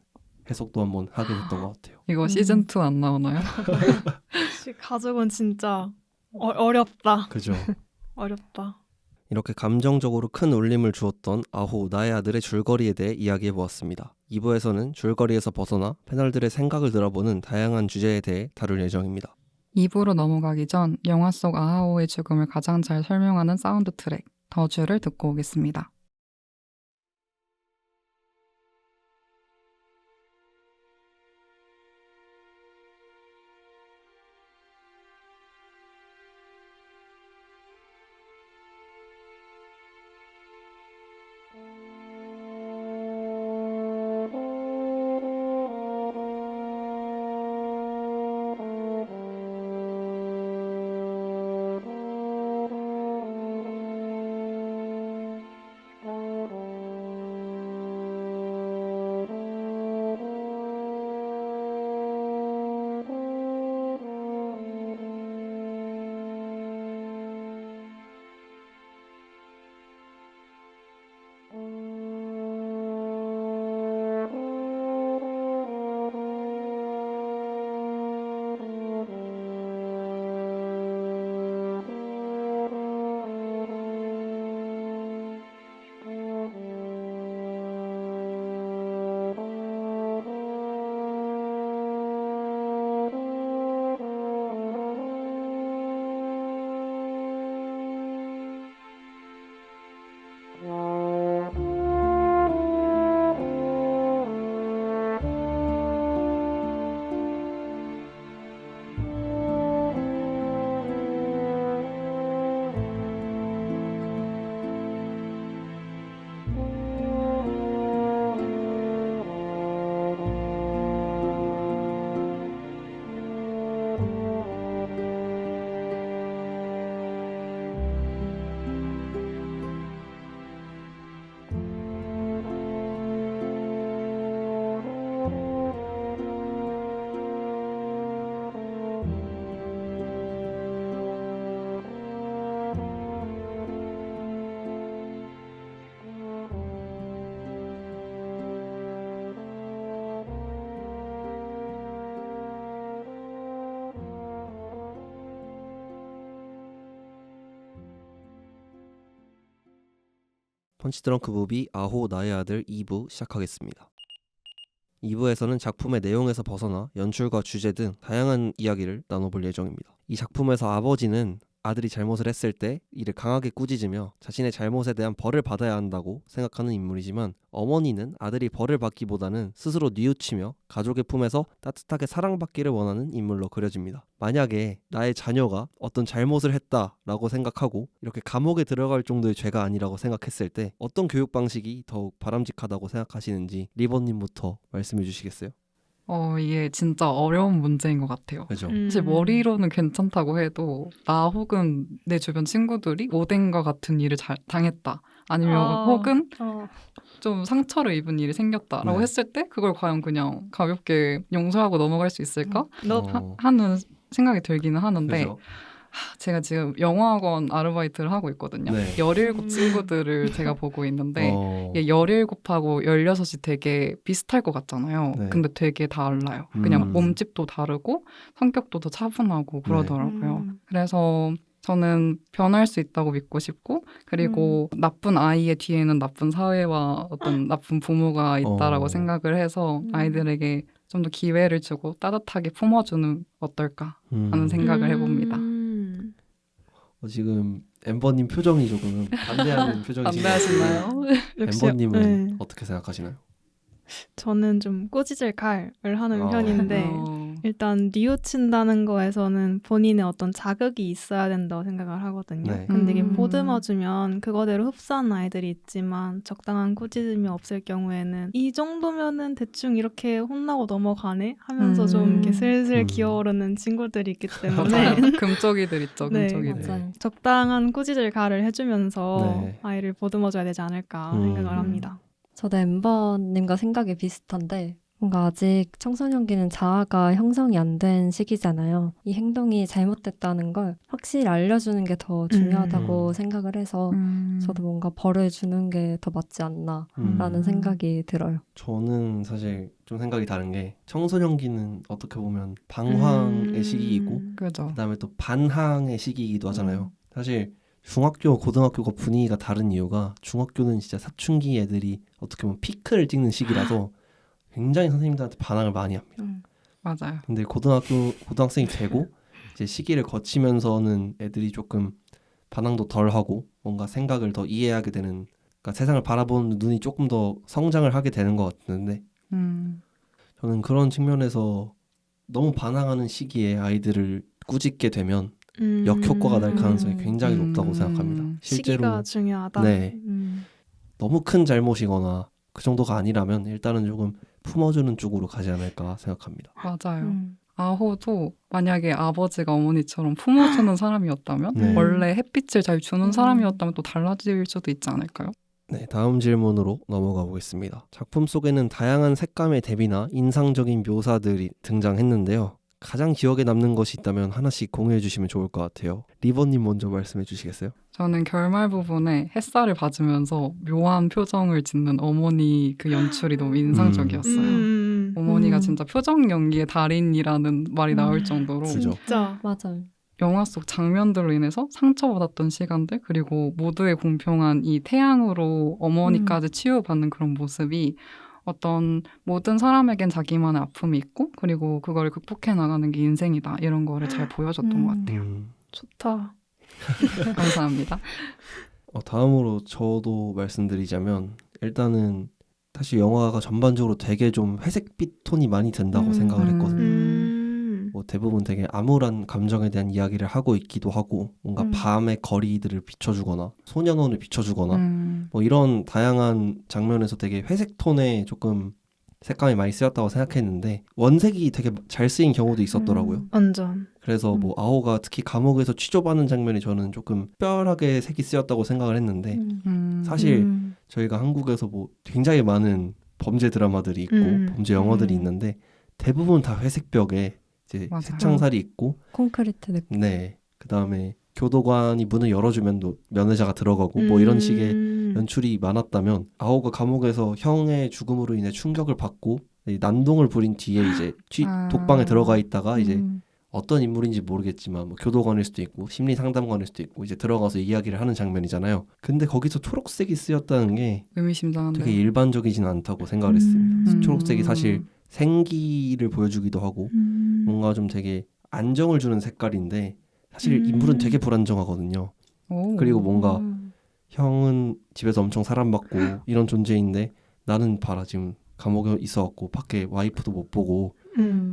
해석도 한번 하게 됐던 것 같아요. 이거 시즌2 안 나오나요? 가족은 진짜 어렵다. 그죠. 어렵다. 이렇게 감정적으로 큰 울림을 주었던 아호 나의 아들의 줄거리에 대해 이야기해보았습니다. 2부에서는 줄거리에서 벗어나 패널들의 생각을 들어보는 다양한 주제에 대해 다룰 예정입니다. 2부로 넘어가기 전 영화 속 아하오의 죽음을 가장 잘 설명하는 사운드 트랙 더주를 듣고 오겠습니다. 펀치드렁크 무비 아호 나의 아들 2부 시작하겠습니다. 2부에서는 작품의 내용에서 벗어나 연출과 주제 등 다양한 이야기를 나눠볼 예정입니다. 이 작품에서 아버지는 아들이 잘못을 했을 때 이를 강하게 꾸짖으며 자신의 잘못에 대한 벌을 받아야 한다고 생각하는 인물이지만, 어머니는 아들이 벌을 받기보다는 스스로 뉘우치며 가족의 품에서 따뜻하게 사랑받기를 원하는 인물로 그려집니다. 만약에 나의 자녀가 어떤 잘못을 했다라고 생각하고 이렇게 감옥에 들어갈 정도의 죄가 아니라고 생각했을 때 어떤 교육 방식이 더욱 바람직하다고 생각하시는지 리버님부터 말씀해 주시겠어요? 이게 진짜 어려운 문제인 것 같아요. 그죠? 사실 머리로는 괜찮다고 해도 나 혹은 내 주변 친구들이 오뎅과 같은 일을 당했다. 아니면 혹은 좀 상처를 입은 일이 생겼다라고 네. 했을 때 그걸 과연 그냥 가볍게 용서하고 넘어갈 수 있을까? 어. 하는 생각이 들기는 하는데 그죠? 제가 지금 영어학원 아르바이트를 하고 있거든요. 네. 17 친구들을 제가 보고 있는데 어. 이게 17하고 16이 되게 비슷할 것 같잖아요. 네. 근데 되게 달라요. 그냥 음. 몸집도 다르고 성격도 더 차분하고 그러더라고요. 음. 그래서 저는 변할 수 있다고 믿고 싶고, 그리고 나쁜 아이의 뒤에는 나쁜 사회와 어떤 나쁜 부모가 있다라고 생각을 해서 아이들에게 좀 더 기회를 주고 따뜻하게 품어주는 어떨까 하는 생각을 해봅니다. 지금 엠버님 표정이 조금 반대하는 표정이신가요? 반대하시나요? 역시, 엠버님은 네. 어떻게 생각하시나요? 저는 좀 꾸짖을 칼을 하는 편인데 어. 일단 뉘우친다는 거에서는 본인의 어떤 자극이 있어야 된다고 생각을 하거든요. 네. 근데 이게 음. 보듬어주면 그거대로 흡수하는 아이들이 있지만 적당한 꾸짖음이 없을 경우에는 이 정도면은 대충 이렇게 혼나고 넘어가네 하면서 좀 이렇게 슬슬 기어오르는 친구들이 있기 때문에 금쪽이들 있죠. 네. 금쪽이들. 맞아요. 적당한 꾸짖을 칼을 해주면서 네. 아이를 보듬어줘야 되지 않을까 생각을 합니다. 저도 엠버님과 생각이 비슷한데 뭔가 아직 청소년기는 자아가 형성이 안 된 시기잖아요. 이 행동이 잘못됐다는 걸 확실히 알려주는 게 더 중요하다고 생각을 해서 저도 뭔가 벌을 주는 게 더 맞지 않나라는 생각이 들어요. 저는 사실 좀 생각이 다른 게, 청소년기는 어떻게 보면 방황의 시기이고 그죠. 그다음에 또 반항의 시기이기도 하잖아요. 사실 중학교, 고등학교가 분위기가 다른 이유가, 중학교는 진짜 사춘기 애들이 어떻게 보면 피크를 찍는 시기라서 굉장히 선생님들한테 반항을 많이 합니다. 맞아요. 근데 고등학생이 되고 이제 시기를 거치면서는 애들이 조금 반항도 덜 하고 뭔가 생각을 더 이해하게 되는, 그러니까 세상을 바라보는 눈이 조금 더 성장을 하게 되는 것 같은데, 저는 그런 측면에서 너무 반항하는 시기에 아이들을 꾸짖게 되면 역효과가 날 가능성이 굉장히 높다고 생각합니다. 실제로 시기가 중요하다. 네. 너무 큰 잘못이거나 그 정도가 아니라면 일단은 조금 품어주는 쪽으로 가지 않을까 생각합니다. 맞아요. 아호도 만약에 아버지가 어머니처럼 품어주는 사람이었다면, 네. 원래 햇빛을 잘 주는 사람이었다면 또 달라질 수도 있지 않을까요? 네, 다음 질문으로 넘어가 보겠습니다. 작품 속에는 다양한 색감의 대비나 인상적인 묘사들이 등장했는데요. 가장 기억에 남는 것이 있다면 하나씩 공유해 주시면 좋을 것 같아요. 리버님 먼저 말씀해 주시겠어요? 저는 결말 부분에 햇살을 받으면서 묘한 표정을 짓는 어머니 그 연출이 너무 인상적이었어요. 어머니가 진짜 표정 연기의 달인이라는 말이 나올 정도로 그죠. 진짜 맞아요. 영화 속 장면들로 인해서 상처받았던 시간들, 그리고 모두의 공평한 이 태양으로 어머니까지 치유받는 그런 모습이 어떤 모든 사람에겐 자기만의 아픔이 있고, 그리고 그걸 극복해 나가는 게 인생이다, 이런 거를 잘 보여줬던 것 같아요. 좋다. 감사합니다. 다음으로 저도 말씀드리자면, 일단은 사실 영화가 전반적으로 되게 좀 회색빛 톤이 많이 든다고 생각을 했거든요. 뭐 대부분 되게 암울한 감정에 대한 이야기를 하고 있기도 하고, 뭔가 밤의 거리들을 비춰주거나 소년원을 비춰주거나 뭐 이런 다양한 장면에서 되게 회색 톤의 조금 색감이 많이 쓰였다고 생각했는데, 원색이 되게 잘 쓰인 경우도 있었더라고요. 완전. 그래서 뭐 아오가 특히 감옥에서 취조받는 장면이 저는 조금 특별하게 색이 쓰였다고 생각을 했는데, 사실 저희가 한국에서 뭐 굉장히 많은 범죄 드라마들이 있고 범죄 영화들이 있는데 대부분 다 회색벽에 이제 맞아요. 색창살이 있고, 콘크리트 느낌. 네, 그 다음에 교도관이 문을 열어주면 또 면회자가 들어가고 뭐 이런 식의 연출이 많았다면, 아오가 감옥에서 형의 죽음으로 인해 충격을 받고 난동을 부린 뒤에 이제 독방에 들어가 있다가 이제 어떤 인물인지 모르겠지만 뭐 교도관일 수도 있고 심리 상담관일 수도 있고 이제 들어가서 이야기를 하는 장면이잖아요. 근데 거기서 초록색이 쓰였다는 게 의미심장한데. 되게 일반적이진 않다고 생각을 했습니다. 음. 초록색이 사실 생기를 보여주기도 하고 뭔가 좀 되게 안정을 주는 색깔인데 사실 인물은 되게 불안정하거든요. 오. 그리고 뭔가 형은 집에서 엄청 사랑받고 이런 존재인데 나는 봐라 지금 감옥에 있어갖고 밖에 와이프도 못 보고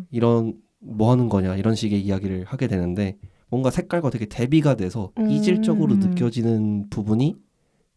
이런 뭐 하는 거냐 이런 식의 이야기를 하게 되는데 뭔가 색깔과 되게 대비가 돼서 이질적으로 느껴지는 부분이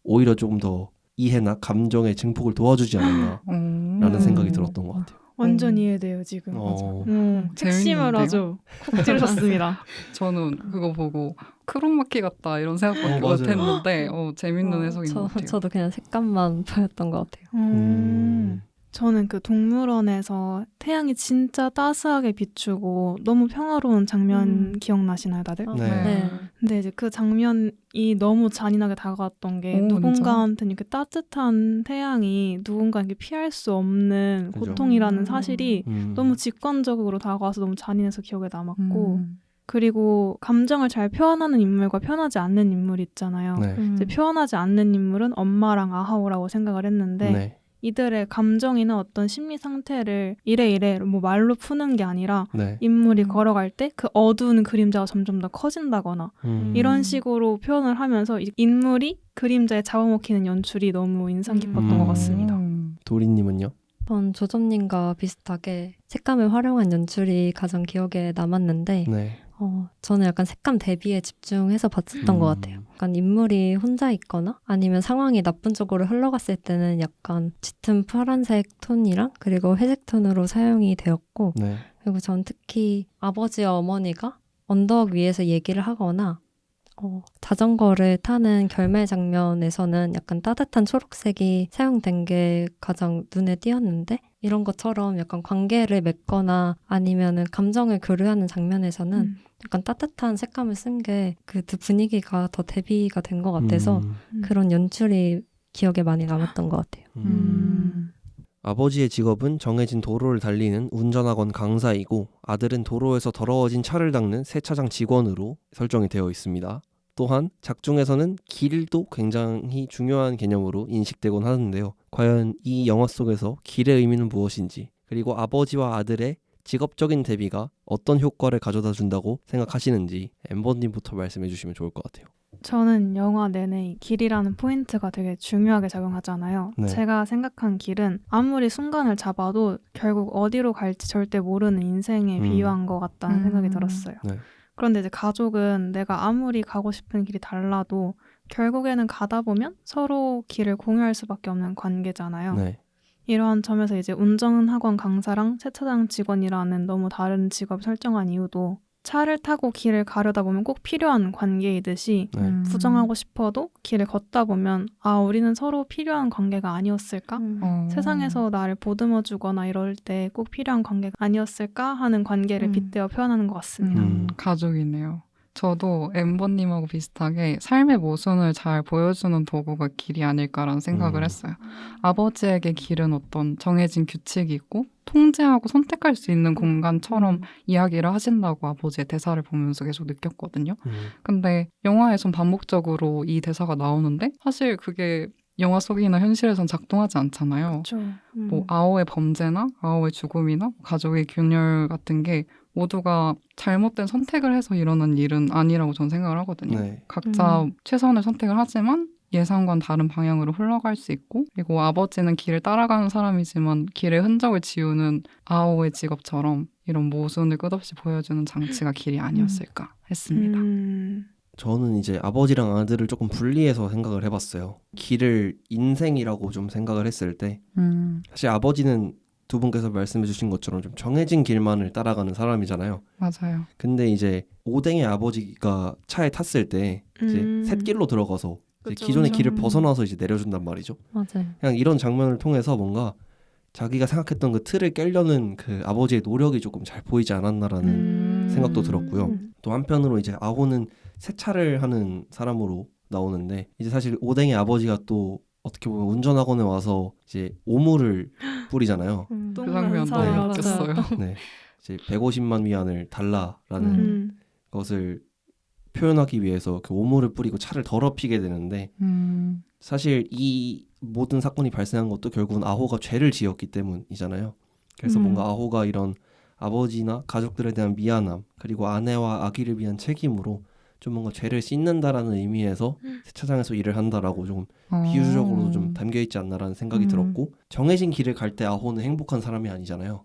오히려 조금 더 이해나 감정의 증폭을 도와주지 않았나라는 생각이 들었던 것 같아요. 완전 이해돼요 지금. 핵심을 재밌는데요? 아주 콕 찌르셨습니다. 저는 그거 보고 크로마키 같다 이런 생각밖에 맞아요. 못했는데 재밌는 해석인 것 같아요. 저도 그냥 색감만 보였던 것 같아요. 저는 그 동물원에서 태양이 진짜 따스하게 비추고 너무 평화로운 장면 기억나시나요, 다들? 네. 근데 이제 그 장면이 너무 잔인하게 다가왔던 게 오, 누군가한테는 이렇게 따뜻한 태양이 누군가에게 피할 수 없는 그죠. 고통이라는 사실이 너무 직관적으로 다가와서 너무 잔인해서 기억에 남았고 그리고 감정을 잘 표현하는 인물과 표현하지 않는 인물이 있잖아요. 네. 이제 표현하지 않는 인물은 엄마랑 아하오라고 생각을 했는데 네. 이들의 감정이나 어떤 심리 상태를 이래 뭐 말로 푸는 게 아니라 네. 인물이 걸어갈 때 그 어두운 그림자가 점점 더 커진다거나 이런 식으로 표현을 하면서 이 인물이 그림자에 잡아먹히는 연출이 너무 인상 깊었던 것 같습니다. 도리님은요? 전 조점님과 비슷하게 색감을 활용한 연출이 가장 기억에 남았는데 네. 저는 약간 색감 대비에 집중해서 봤었던 것 같아요. 약간 인물이 혼자 있거나 아니면 상황이 나쁜 쪽으로 흘러갔을 때는 약간 짙은 파란색 톤이랑 그리고 회색 톤으로 사용이 되었고 네. 그리고 전 특히 아버지와 어머니가 언덕 위에서 얘기를 하거나 자전거를 타는 결말 장면에서는 약간 따뜻한 초록색이 사용된 게 가장 눈에 띄었는데 이런 것처럼 약간 관계를 맺거나 아니면은 감정을 교류하는 장면에서는 약간 따뜻한 색감을 쓴 게 그 분위기가 더 대비가 된 것 같아서 그런 연출이 기억에 많이 남았던 것 같아요. 아버지의 직업은 정해진 도로를 달리는 운전학원 강사이고 아들은 도로에서 더러워진 차를 닦는 세차장 직원으로 설정이 되어 있습니다. 또한 작중에서는 길도 굉장히 중요한 개념으로 인식되곤 하는데요. 과연 이 영화 속에서 길의 의미는 무엇인지 그리고 아버지와 아들의 직업적인 대비가 어떤 효과를 가져다 준다고 생각하시는지 엠버님부터 말씀해 주시면 좋을 것 같아요. 저는 영화 내내 이 길이라는 포인트가 되게 중요하게 작용하잖아요. 네. 제가 생각한 길은 아무리 순간을 잡아도 결국 어디로 갈지 절대 모르는 인생에 비유한 것 같다는 생각이 들었어요. 네. 그런데 이제 가족은 내가 아무리 가고 싶은 길이 달라도 결국에는 가다 보면 서로 길을 공유할 수밖에 없는 관계잖아요. 네. 이러한 점에서 이제 운전학원 강사랑 세차장 직원이라는 너무 다른 직업을 설정한 이유도 차를 타고 길을 가려다 보면 꼭 필요한 관계이듯이 네. 부정하고 싶어도 길을 걷다 보면 우리는 서로 필요한 관계가 아니었을까? 세상에서 나를 보듬어 주거나 이럴 때 꼭 필요한 관계가 아니었을까 하는 관계를 빗대어 표현하는 것 같습니다. 가족이네요. 저도 엠버님하고 비슷하게 삶의 모순을 잘 보여주는 도구가 길이 아닐까라는 생각을 했어요. 아버지에게 길은 어떤 정해진 규칙이 있고 통제하고 선택할 수 있는 공간처럼 이야기를 하신다고 아버지의 대사를 보면서 계속 느꼈거든요. 근데 영화에선 반복적으로 이 대사가 나오는데 사실 그게 영화 속이나 현실에선 작동하지 않잖아요. 그렇죠. 뭐 아오의 범죄나 아오의 죽음이나 가족의 균열 같은 게 모두가 잘못된 선택을 해서 일어난 일은 아니라고 저는 생각을 하거든요. 네. 각자 최선의 선택을 하지만 예상과는 다른 방향으로 흘러갈 수 있고 그리고 아버지는 길을 따라가는 사람이지만 길의 흔적을 지우는 아오의 직업처럼 이런 모순을 끝없이 보여주는 장치가 길이 아니었을까 했습니다. 저는 이제 아버지랑 아들을 조금 분리해서 생각을 해봤어요. 길을 인생이라고 좀 생각을 했을 때 사실 아버지는 두 분께서 말씀해 주신 것처럼 좀 정해진 길만을 따라가는 사람이잖아요. 맞아요. 근데 이제 오뎅의 아버지가 차에 탔을 때 이제 샛길로 들어가서 이제 그쵸, 기존의 그쵸. 길을 벗어나서 이제 내려준단 말이죠. 맞아요. 그냥 이런 장면을 통해서 뭔가 자기가 생각했던 그 틀을 깨려는 그 아버지의 노력이 조금 잘 보이지 않았나라는 생각도 들었고요. 또 한편으로 이제 아오는 세차를 하는 사람으로 나오는데 이제 사실 오뎅의 아버지가 또 어떻게 보면 운전학원에 와서 이제 오물을 뿌리잖아요. 그 장면 너무 네. 웃겼어요. 네. 이제 150만 위안을 달라라는 음. 것을 표현하기 위해서 그 오물을 뿌리고 차를 더럽히게 되는데 사실 이 모든 사건이 발생한 것도 결국은 아호가 죄를 지었기 때문이잖아요. 그래서 뭔가 아호가 이런 아버지나 가족들에 대한 미안함 그리고 아내와 아기를 위한 책임으로 좀 뭔가 죄를 씻는다라는 의미에서 세차장에서 일을 한다라고 좀 비유적으로도 좀 담겨 있지 않나라는 생각이 들었고 정해진 길을 갈 때 아호는 행복한 사람이 아니잖아요.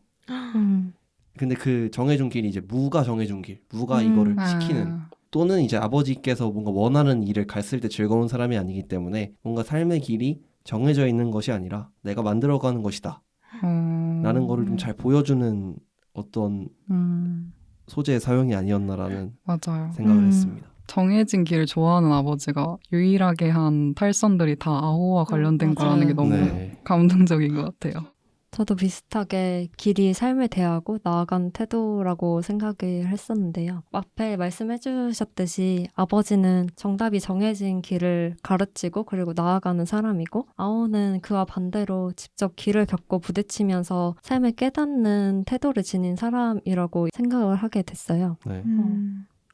근데 그 정해준 길이 이제 무가 정해준 길, 무가 이거를 시키는 또는 이제 아버지께서 뭔가 원하는 일을 갔을 때 즐거운 사람이 아니기 때문에 뭔가 삶의 길이 정해져 있는 것이 아니라 내가 만들어가는 것이다 라는 거를 좀 잘 보여주는 어떤 소재의 사용이 아니었나라는 맞아요. 생각을 했습니다. 정해진 길을 좋아하는 아버지가 유일하게 한 탈선들이 다 아호와 관련된 맞아요. 거라는 게 너무 네. 감동적인 것 같아요. 저도 비슷하게 길이 삶을 대하고 나아간 태도라고 생각을 했었는데요. 앞에 말씀해 주셨듯이 아버지는 정답이 정해진 길을 가르치고 그리고 나아가는 사람이고 아오는 그와 반대로 직접 길을 겪고 부딪히면서 삶을 깨닫는 태도를 지닌 사람이라고 생각을 하게 됐어요. 네.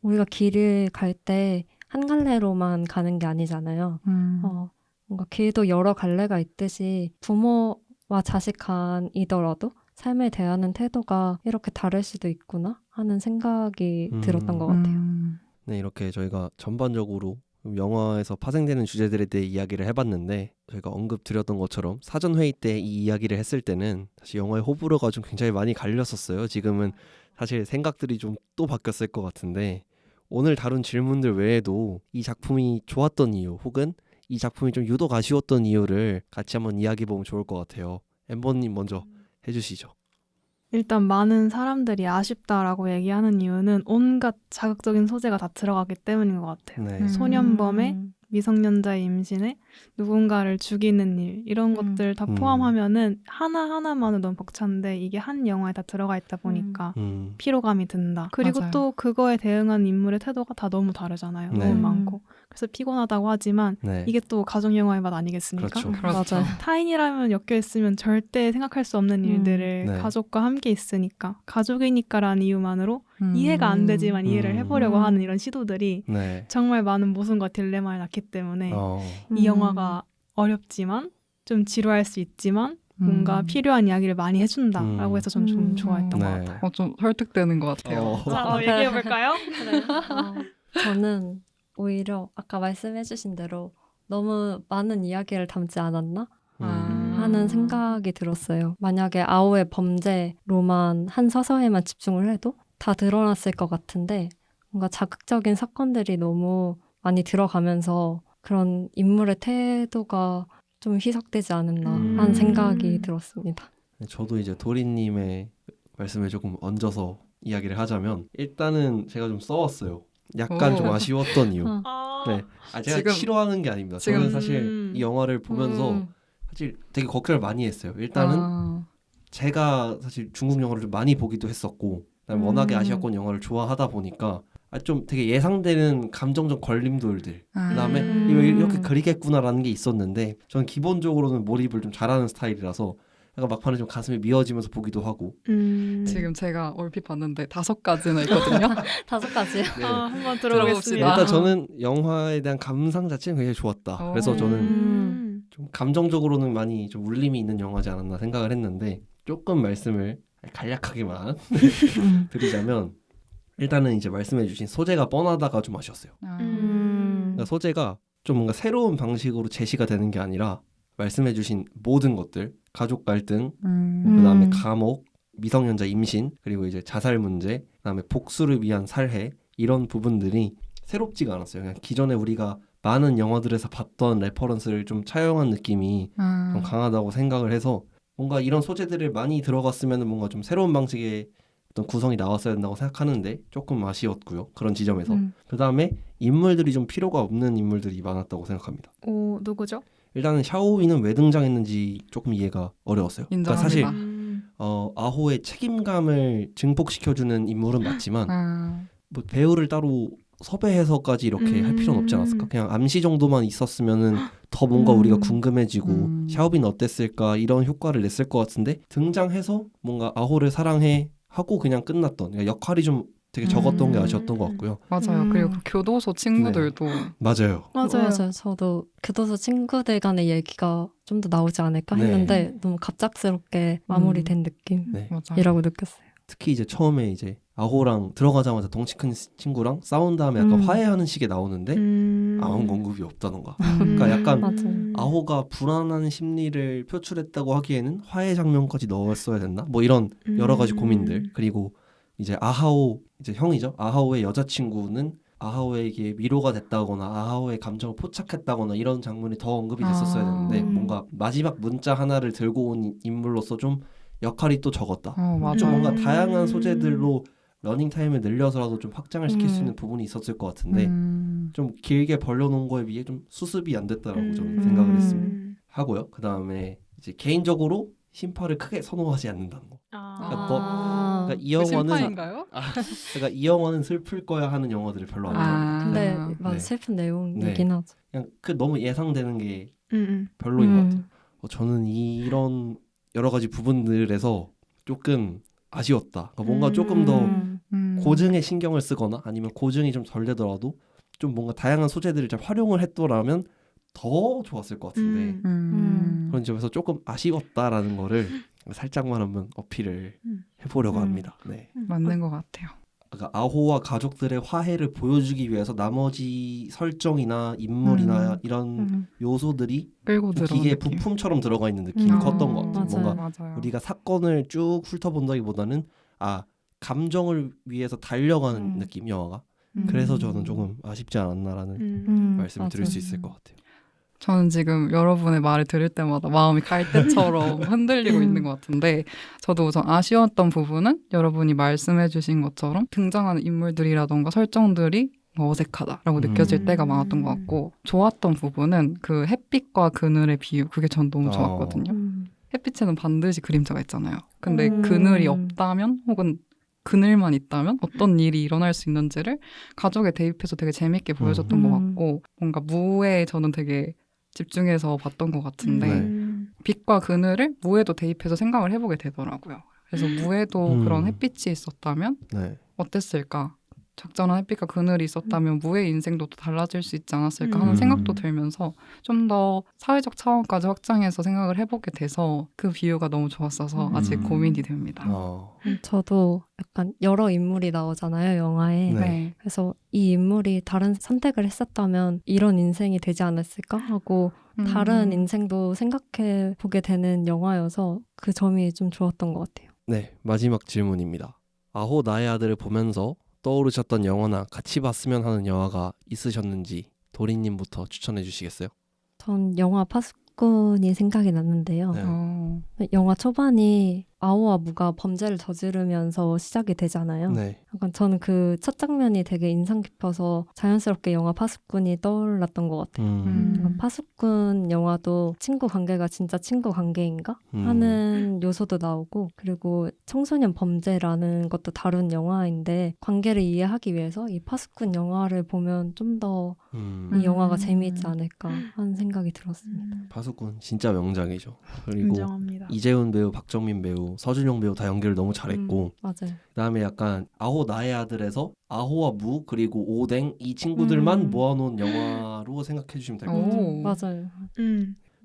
우리가 길을 갈 때 한 갈래로만 가는 게 아니잖아요. 뭔가 길도 여러 갈래가 있듯이 부모와 자식 간이더라도 삶을 대하는 태도가 이렇게 다를 수도 있구나 하는 생각이 들었던 것 같아요. 네, 이렇게 저희가 전반적으로 영화에서 파생되는 주제들에 대해 이야기를 해봤는데 저희가 언급드렸던 것처럼 사전 회의 때 이 이야기를 했을 때는 사실 영화의 호불호가 좀 굉장히 많이 갈렸었어요. 지금은 사실 생각들이 좀 또 바뀌었을 것 같은데 오늘 다룬 질문들 외에도 이 작품이 좋았던 이유 혹은 이 작품이 좀 유독 아쉬웠던 이유를 같이 한번 이야기해보면 좋을 것 같아요. 엠버님 먼저 해주시죠. 일단 많은 사람들이 아쉽다라고 얘기하는 이유는 온갖 자극적인 소재가 다 들어가기 때문인 것 같아요. 네. 소년범의 미성년자의 임신에 누군가를 죽이는 일 이런 것들 다 포함하면은 하나하나만은 너무 벅찬데 이게 한 영화에 다 들어가 있다 보니까 피로감이 든다. 그리고 맞아요. 또 그거에 대응하는 인물의 태도가 다 너무 다르잖아요. 네. 너무 많고. 그래서 피곤하다고 하지만 네. 이게 또 가족영화의 맛 아니겠습니까? 그렇죠. 그렇죠. 맞아요. 타인이라면 엮여있으면 절대 생각할 수 없는 일들을 네. 가족과 함께 있으니까 가족이니까라는 이유만으로 이해가 안 되지만 이해를 해보려고 하는 이런 시도들이 네. 정말 많은 모순과 딜레마를 낳기 때문에 이 영화가 어렵지만 좀 지루할 수 있지만 뭔가 필요한 이야기를 많이 해준다라고 해서 전 좀 좋아했던 것 네. 같아요. 좀 설득되는 것 같아요. 자, 얘기해볼까요? 저는 오히려 아까 말씀해주신 대로 너무 많은 이야기를 담지 않았나 하는 생각이 들었어요. 만약에 아오의 범죄로만 한 서사에만 집중을 해도 다 드러났을 것 같은데 뭔가 자극적인 사건들이 너무 많이 들어가면서 그런 인물의 태도가 좀 희석되지 않았나 하는 생각이 들었습니다. 저도 이제 도리님의 말씀에 조금 얹어서 이야기를 하자면 일단은 제가 좀 써왔어요. 약간 오. 좀 아쉬웠던 이유. 네. 제가 지금- 싫어하는 게 아닙니다. 지금- 저는 사실 이 영화를 보면서 사실 되게 걱정을 많이 했어요. 일단은 제가 사실 중국 영화를 좀 많이 보기도 했었고 그다음에 워낙에 아시아권 영화를 좋아하다 보니까 좀 되게 예상되는 감정적 걸림돌들 그다음에 이거 이렇게 그리겠구나라는 게 있었는데 저는 기본적으로는 몰입을 좀 잘하는 스타일이라서 약간 막판에 좀 가슴이 미어지면서 보기도 하고 지금 제가 얼핏 봤는데 5가지나 있거든요. 5가지요? 네. 한번 들어보겠습니다. 들어보겠습니다. 일단 저는 영화에 대한 감상 자체는 굉장히 좋았다. 그래서 저는 좀 감정적으로는 많이 좀 울림이 있는 영화지 않았나 생각을 했는데 조금 말씀을 간략하게만 드리자면 일단은 이제 말씀해주신 소재가 뻔하다가 좀 아쉬웠어요. 그러니까 소재가 좀 뭔가 새로운 방식으로 제시가 되는 게 아니라 말씀해주신 모든 것들 가족 갈등 그다음에 감옥 미성년자 임신 그리고 이제 자살 문제 그다음에 복수를 위한 살해 이런 부분들이 새롭지가 않았어요. 그냥 기존에 우리가 많은 영화들에서 봤던 레퍼런스를 좀 차용한 느낌이 좀 강하다고 생각을 해서 뭔가 이런 소재들을 많이 들어갔으면 뭔가 좀 새로운 방식의 어떤 구성이 나왔어야 된다고 생각하는데 조금 아쉬웠고요. 그런 지점에서. 그다음에 인물들이 좀 필요가 없는 인물들이 많았다고 생각합니다. 오, 누구죠? 일단은 샤오위는 왜 등장했는지 조금 이해가 어려웠어요. 그러니까 사실 아호의 책임감을 증폭시켜주는 인물은 맞지만 뭐 배우를 따로 섭외해서까지 이렇게 할 필요는 없지 않았을까? 그냥 암시 정도만 있었으면은 더 뭔가 우리가 궁금해지고 샤오비는 어땠을까 이런 효과를 냈을 것 같은데 등장해서 뭔가 아호를 사랑해 하고 그냥 끝났던 그러니까 역할이 좀 되게 적었던 게 아쉬웠던 것 같고요. 맞아요. 그리고 그 교도소 친구들도 맞아요. 맞아요. 저도 교도소 친구들 간의 얘기가 좀 더 나오지 않을까 네. 했는데 너무 갑작스럽게 마무리된 네. 느낌이라고 느꼈어요. 특히 이제 처음에 이제 아호랑 들어가자마자 덩치 큰 친구랑 싸운 다음에 약간 화해하는 식의 나오는데 아무 언급이 없다던가. 그러니까 약간 맞아요. 아호가 불안한 심리를 표출했다고 하기에는 화해 장면까지 넣었어야 됐나? 뭐 이런 여러 가지 고민들. 그리고 이제 아하오 이제 형이죠. 아하오의 여자친구는 아하오에게 위로가 됐다거나 아하오의 감정을 포착했다거나 이런 장면이 더 언급이 됐었어야 되는데 뭔가 마지막 문자 하나를 들고 온 인물로서 좀 역할이 또 적었다. 맞아요. 좀 뭔가 다양한 소재들로 러닝타임을 늘려서라도 좀 확장을 시킬 수 있는 부분이 있었을 것 같은데 좀 길게 벌려놓은 거에 비해 좀 수습이 안 됐다라고 저는 생각을 했습니다. 하고요. 그 다음에 이제 개인적으로 심파를 크게 선호하지 않는다는 거. 그러니까 이 영화는 심파인가요? 그러니까 이 영화는 슬플 거야 하는 영화들을 별로 안 좋아합니다. 근데 맞아 네. 슬픈 내용이긴 하죠. 그냥 그 너무 예상되는 게 별로인 것 같아요. 저는 이런 여러 가지 부분들에서 조금 아쉬웠다. 그러니까 뭔가 조금 더 고증에 신경을 쓰거나 아니면 고증이 좀 덜 되더라도 좀 뭔가 다양한 소재들을 잘 활용을 했더라면 더 좋았을 것 같은데 그런 점에서 조금 아쉬웠다라는 거를 살짝만 한번 어필을 해보려고 합니다. 네. 맞는 것 같아요. 그러니까 아호와 가족들의 화해를 보여주기 위해서 나머지 설정이나 인물이나 이런 요소들이 끌고 들어온 기계의 느낌. 부품처럼 들어가 있는 느낌이 컸던 것 같아요. 맞아요. 뭔가 맞아요. 우리가 사건을 쭉 훑어본다기보다는 감정을 위해서 달려가는 느낌 영화가. 그래서 저는 조금 아쉽지 않았나라는 말씀을 드릴 수 있을 것 같아요. 저는 지금 여러분의 말을 들을 때마다 마음이 갈대처럼 흔들리고 있는 것 같은데 저도 우선 아쉬웠던 부분은 여러분이 말씀해 주신 것처럼 등장하는 인물들이라던가 설정들이 어색하다라고 느껴질 때가 많았던 것 같고 좋았던 부분은 그 햇빛과 그늘의 비유 그게 전 너무 좋았거든요. 햇빛에는 반드시 그림자가 있잖아요. 근데 그늘이 없다면 혹은 그늘만 있다면 어떤 일이 일어날 수 있는지를 가족에 대입해서 되게 재밌게 보여줬던 것 같고 뭔가 무에 저는 되게 집중해서 봤던 것 같은데 빛과 그늘을 무에도 대입해서 생각을 해보게 되더라고요. 그래서 무에도 그런 햇빛이 있었다면 어땠을까? 적절한 햇빛과 그늘이 있었다면 무의 인생도 또 달라질 수 있지 않았을까 하는 생각도 들면서 좀 더 사회적 차원까지 확장해서 생각을 해보게 돼서 그 비유가 너무 좋았어서 아직 고민이 됩니다. 저도 약간 여러 인물이 나오잖아요, 영화에. 네. 그래서 이 인물이 다른 선택을 했었다면 이런 인생이 되지 않았을까 하고 다른 인생도 생각해 보게 되는 영화여서 그 점이 좀 좋았던 것 같아요. 네, 마지막 질문입니다. 아호 나의 아들을 보면서 떠오르셨던 영화나 같이 봤으면 하는 영화가 있으셨는지 도리님부터 추천해 주시겠어요? 전 영화 파수꾼이 생각이 났는데요. 영화 초반이 아오와 무가 범죄를 저지르면서 시작이 되잖아요. 네. 약간 저는 그 첫 장면이 되게 인상 깊어서 자연스럽게 영화 파수꾼이 떠올랐던 것 같아요. 파수꾼 영화도 친구 관계가 진짜 친구 관계인가 하는 요소도 나오고 그리고 청소년 범죄라는 것도 다룬 영화인데 관계를 이해하기 위해서 이 파수꾼 영화를 보면 좀 더 이 영화가 재미있지 않을까 하는 생각이 들었습니다. 파수꾼 진짜 명작이죠. 그리고 인정합니다. 이재훈 배우, 박정민 배우, 서준영 배우 다 연기를 너무 잘했고 맞아요. 그다음에 약간 아호 나의 아들에서 아호와 무 그리고 오뎅 이 친구들만 모아놓은 영화로 생각해 주시면 될 것 같아요. 맞아요.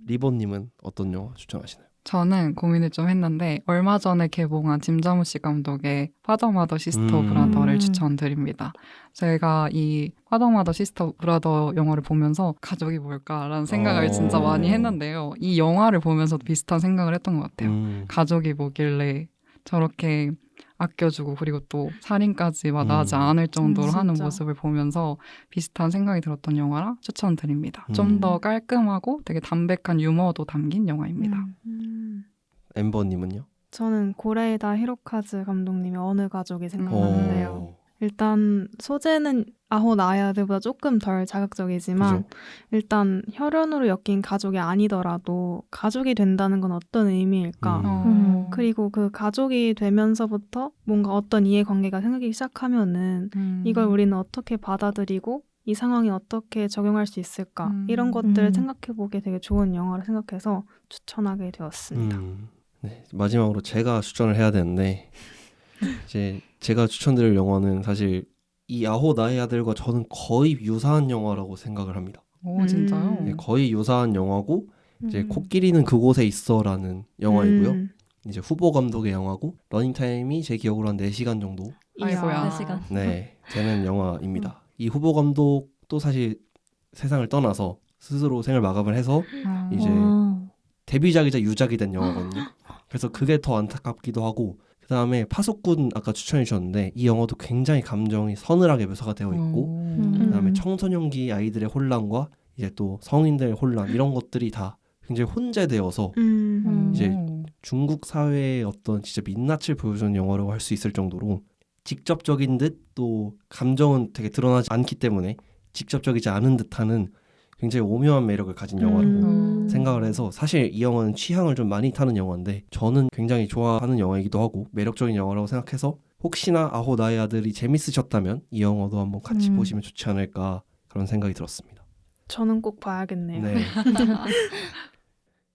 리본님은 어떤 영화 추천하시나요? 저는 고민을 좀 했는데 얼마 전에 개봉한 짐 자무시 감독의 파더 마더 시스터 브라더를 추천드립니다. 제가 이 파더 마더 시스터 브라더 영화를 보면서 가족이 뭘까라는 생각을 진짜 많이 했는데요. 이 영화를 보면서도 비슷한 생각을 했던 것 같아요. 가족이 뭐길래 저렇게 아껴주고 그리고 또 살인까지 마다하지 않을 정도로 하는 모습을 보면서 비슷한 생각이 들었던 영화라 추천드립니다. 좀 더 깔끔하고 되게 담백한 유머도 담긴 영화입니다. 엠버님은요? 저는 고레이다 히로카즈 감독님의 어느 가족이 생각나는데요. 일단 소재는 아호 나의 아들보다 조금 덜 자극적이지만 그죠? 일단 혈연으로 엮인 가족이 아니더라도 가족이 된다는 건 어떤 의미일까? 그리고 그 가족이 되면서부터 뭔가 어떤 이해관계가 생기기 시작하면은 이걸 우리는 어떻게 받아들이고 이 상황에 어떻게 적용할 수 있을까? 이런 것들을 생각해보기에 되게 좋은 영화라 생각해서 추천하게 되었습니다. 네, 마지막으로 제가 추천을 해야 되는데 이제 제가 추천드릴 영화는 사실 이 아호 나의 아들과 저는 거의 유사한 영화라고 생각을 합니다. 오 진짜요? 네, 거의 유사한 영화고 이제 음. 코끼리는 그곳에 있어라는 영화이고요. 음. 이제 후보 감독의 영화고 러닝 타임이 제 기억으로 한 4시간 정도 아이고야. 4시간. 되는 영화입니다. 이 후보 감독도 사실 세상을 떠나서 스스로 생을 마감을 해서 이제 와. 데뷔작이자 유작이 된 영화거든요. 그래서 그게 더 안타깝기도 하고 그 다음에 파수꾼 아까 추천해 주셨는데 이 영화도 굉장히 감정이 서늘하게 묘사가 되어 있고 그 다음에 청소년기 아이들의 혼란과 이제 또 성인들의 혼란 이런 것들이 다 굉장히 혼재되어서 이제 중국 사회의 어떤 진짜 민낯을 보여주는 영화라고 할 수 있을 정도로 직접적인 듯 또 감정은 되게 드러나지 않기 때문에 직접적이지 않은 듯하는 굉장히 오묘한 매력을 가진 영화라고 생각을 해서 사실 이 영화는 취향을 좀 많이 타는 영화인데 저는 굉장히 좋아하는 영화이기도 하고 매력적인 영화라고 생각해서 혹시나 아호 나의 아들이 재밌으셨다면 이 영화도 한번 같이 보시면 좋지 않을까 그런 생각이 들었습니다. 저는 꼭 봐야겠네요. 네.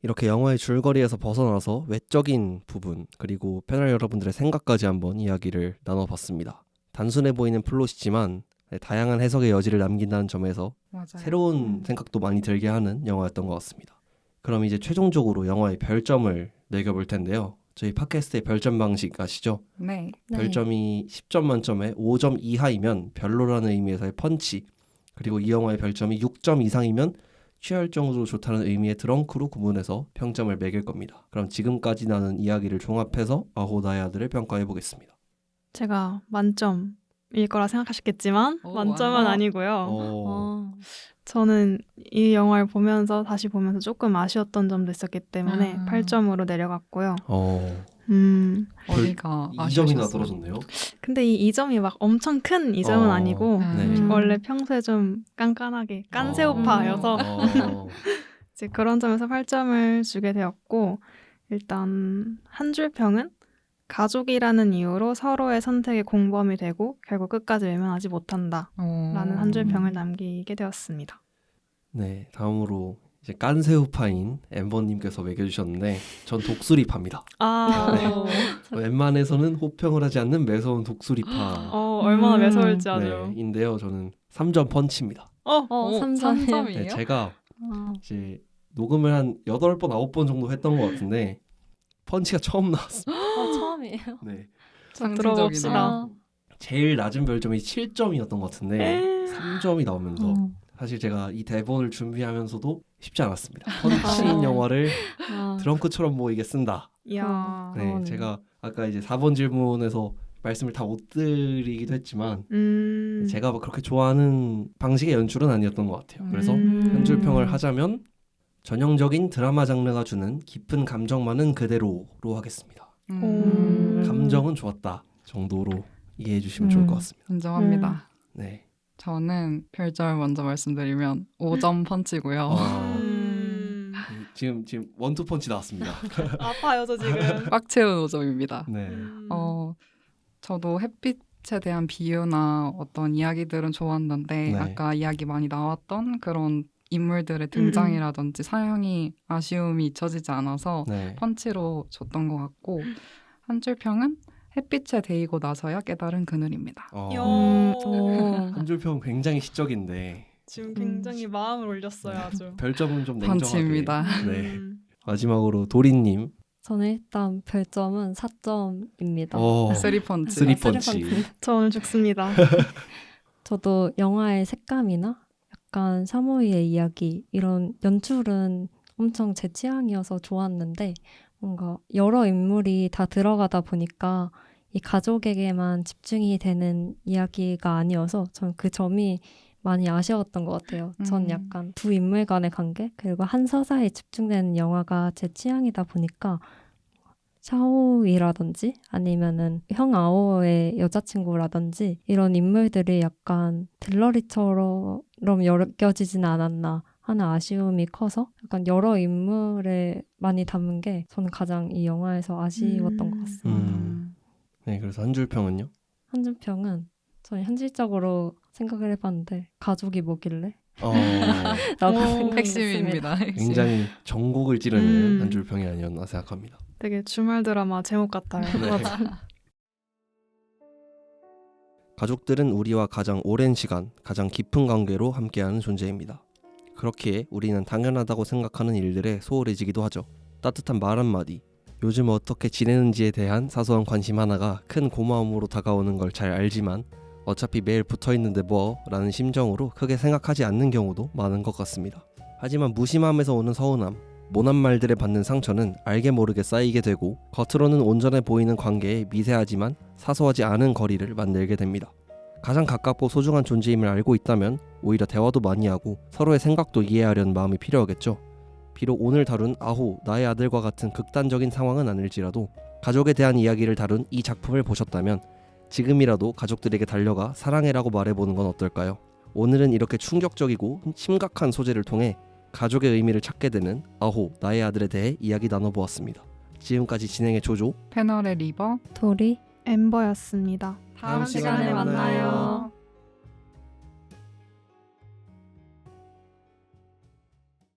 이렇게 영화의 줄거리에서 벗어나서 외적인 부분 그리고 패널 여러분들의 생각까지 한번 이야기를 나눠봤습니다. 단순해 보이는 플롯이지만 다양한 해석의 여지를 남긴다는 점에서 맞아요. 새로운 생각도 많이 들게 하는 영화였던 것 같습니다. 그럼 이제 최종적으로 영화의 별점을 매겨볼 텐데요. 저희 팟캐스트의 별점 방식 아시죠? 네. 네. 별점이 10점 만점에 5점 이하이면 별로라는 의미에서의 펀치 그리고 이 영화의 별점이 6점 이상이면 취할 정도로 좋다는 의미의 드렁크로 구분해서 평점을 매길 겁니다. 그럼 지금까지 나눈 이야기를 종합해서 아호 나의 아들을 평가해 보겠습니다. 제가 만점일 거라 생각하셨겠지만 오, 만점은 와. 아니고요. 어. 저는 이 영화를 보면서 다시 보면서 조금 아쉬웠던 점도 있었기 때문에 8점으로 내려갔고요. 어디가 2점이나 아쉬우셨어요? 떨어졌네요. 근데 이 2점이 막 엄청 큰 2점은 아니고 네. 원래 평소에 좀 깐깐하게 깐새우파여서 이제 그런 점에서 8점을 주게 되었고 일단 한 줄 평은 가족이라는 이유로 서로의 선택에 공범이 되고 결국 끝까지 외면하지 못한다 라는 한 줄 평을 남기게 되었습니다. 네, 다음으로 이제 깐새우파인 엠버님께서 매겨주셨는데 전 독수리파입니다. 웬만해서는 호평을 하지 않는 매서운 독수리파 얼마나 매서울지 아주. 인데요. 저는 3점 펀치입니다. 3점이에요? 네, 제가 아. 이제 녹음을 한 8번, 9번 정도 했던 것 같은데 펀치가 처음 나왔어요. 처음이에요. 네, 들어봅시다. 제일 낮은 별점이 7점이었던 것 같은데 3점이 나오면서 사실 제가 이 대본을 준비하면서도 쉽지 않았습니다. 펀치인 영화를 드렁크처럼 보이게 쓴다. 이야. 네, 제가 아까 이제 4번 질문에서 말씀을 다 못 드리기도 했지만 제가 막 그렇게 좋아하는 방식의 연출은 아니었던 것 같아요. 그래서 한 줄 평을 하자면 전형적인 드라마 장르가 주는 깊은 감정 많은 그대로로 하겠습니다. 감정은 좋았다 정도로 이해해 주시면 좋을 것 같습니다. 인정합니다. 네. 저는 별점을 먼저 말씀드리면 5점 펀치고요. 지금 원투 펀치 나왔습니다. 아파요 저 지금. 꽉 채운 5점입니다. 네. 저도 햇빛에 대한 비유나 어떤 이야기들은 좋았는데 네. 아까 이야기 많이 나왔던 그런 인물들의 등장이라든지 사형이 아쉬움이 잊혀지지 않아서 네. 펀치로 줬던 것 같고 한 줄 평은 햇빛에 데이고 나서야 깨달은 그늘입니다. 한 줄 평 굉장히 시적인데 지금 굉장히 마음을 올렸어요 아주. 별점은 좀 냉정하게. 펀치입니다. 네. 마지막으로 도리님. 저는 일단 별점은 4점입니다. 쓰리 펀치. 쓰리 펀치. 저 오늘 죽습니다. 저도 영화의 색감이나 약간 사모이의 이야기 이런 연출은 엄청 제 취향이어서 좋았는데 뭔가 여러 인물이 다 들어가다 보니까 이 가족에게만 집중이 되는 이야기가 아니어서 전 그 점이 많이 아쉬웠던 것 같아요. 전 약간 두 인물 간의 관계 그리고 한 서사에 집중되는 영화가 제 취향이다 보니까 샤오이라든지 아니면은 형 아오의 여자친구라든지 이런 인물들이 약간 들러리처럼 여겨지진 않았나 하는 아쉬움이 커서 약간 여러 인물을 많이 담은 게 저는 가장 이 영화에서 아쉬웠던 것 같습니다. 네, 그래서 한 줄 평은요? 한 줄 평은 저는 현실적으로 생각을 해봤는데 가족이 뭐길래? 라고 생각했습니다. 핵심입니다. 굉장히 전곡을 찌르는 한 줄 평이 아니었나 생각합니다. 되게 주말 드라마 제목 같아요. 네. 맞아. 가족들은 우리와 가장 오랜 시간, 가장 깊은 관계로 함께하는 존재입니다. 그렇기에 우리는 당연하다고 생각하는 일들에 소홀해지기도 하죠. 따뜻한 말 한마디, 요즘 어떻게 지내는지에 대한 사소한 관심 하나가 큰 고마움으로 다가오는 걸 잘 알지만 어차피 매일 붙어있는데 뭐? 라는 심정으로 크게 생각하지 않는 경우도 많은 것 같습니다. 하지만 무심함에서 오는 서운함, 모난 말들에 받는 상처는 알게 모르게 쌓이게 되고 겉으로는 온전해 보이는 관계에 미세하지만 사소하지 않은 거리를 만들게 됩니다. 가장 가깝고 소중한 존재임을 알고 있다면 오히려 대화도 많이 하고 서로의 생각도 이해하려는 마음이 필요하겠죠. 비록 오늘 다룬 아호, 나의 아들과 같은 극단적인 상황은 아닐지라도 가족에 대한 이야기를 다룬 이 작품을 보셨다면 지금이라도 가족들에게 달려가 사랑해라고 말해보는 건 어떨까요? 오늘은 이렇게 충격적이고 심각한 소재를 통해 가족의 의미를 찾게 되는 아호, 나의 아들에 대해 이야기 나눠보았습니다. 지금까지 진행의 조조, 패널의 리버, 도리 엠버였습니다. 다음 시간에 만나요.